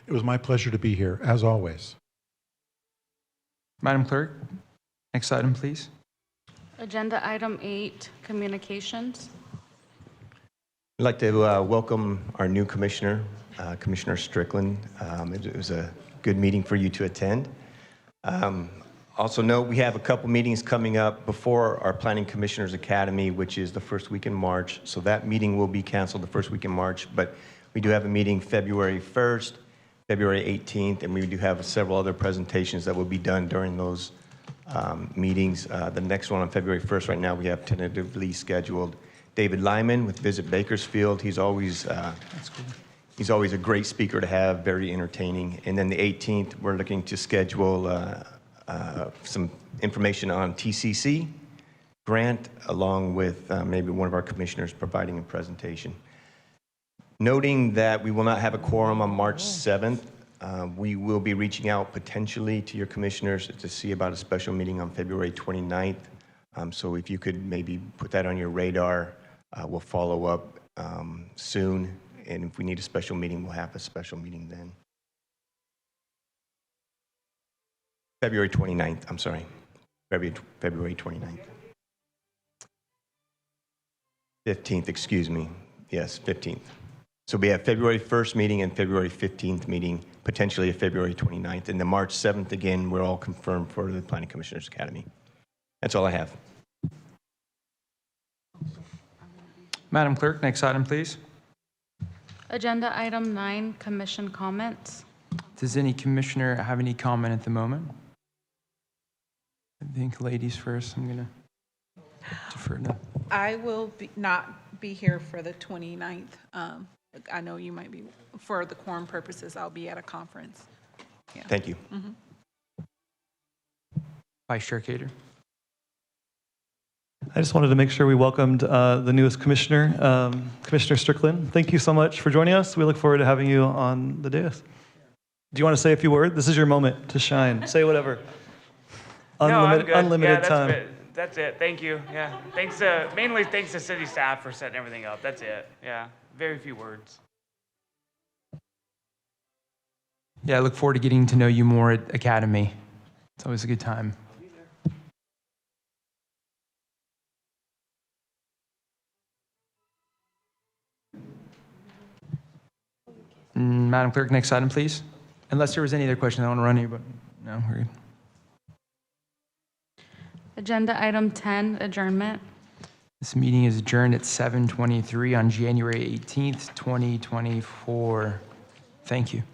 It was my pleasure to be here, as always. Madam Clerk, next item, please. Agenda item 8, communications. I'd like to welcome our new commissioner, Commissioner Strickland. It was a good meeting for you to attend. Also note, we have a couple meetings coming up before our Planning Commissioners Academy, which is the first week in March. So that meeting will be canceled the first week in March, but we do have a meeting February 1st, February 18th, and we do have several other presentations that will be done during those meetings. The next one on February 1st, right now we have tentatively scheduled David Lyman with Visit Bakersfield. He's always he's always a great speaker to have, very entertaining. And then the 18th, we're looking to schedule some information on TCC grant, along with maybe one of our commissioners providing a presentation. Noting that we will not have a quorum on March 7th, we will be reaching out potentially to your commissioners to see about a special meeting on February 29th. So if you could maybe put that on your radar, we'll follow up soon. And if we need a special meeting, we'll have a special meeting then. February 29th, I'm sorry. February 29th. 15th, excuse me. Yes, 15th. So we have February 1st meeting and February 15th meeting, potentially a February 29th. And the March 7th, again, we're all confirmed for the Planning Commissioners Academy. That's all I have. Madam Clerk, next item, please. Agenda item 9, commission comments. Does any commissioner have any comment at the moment? I think ladies first. I'm going to defer to. I will not be here for the 29th. I know you might be, for the quorum purposes, I'll be at a conference. Yeah. Thank you. Vice Chair Cater. I just wanted to make sure we welcomed the newest commissioner, Commissioner Strickland. Thank you so much for joining us. We look forward to having you on the dais. Do you want to say a few words? This is your moment to shine. Say whatever. Unlimited time. That's it. Thank you. Yeah. Thanks. Mainly thanks to city staff for setting everything up. That's it. Yeah. Very few words. Yeah, I look forward to getting to know you more at Academy. It's always a good time. Madam Clerk, next item, please. Unless there was any other question, I don't want to run you, but no, we're good. Agenda item 10, adjournment. This meeting is adjourned at 7:23 on January 18th, 2024. Thank you.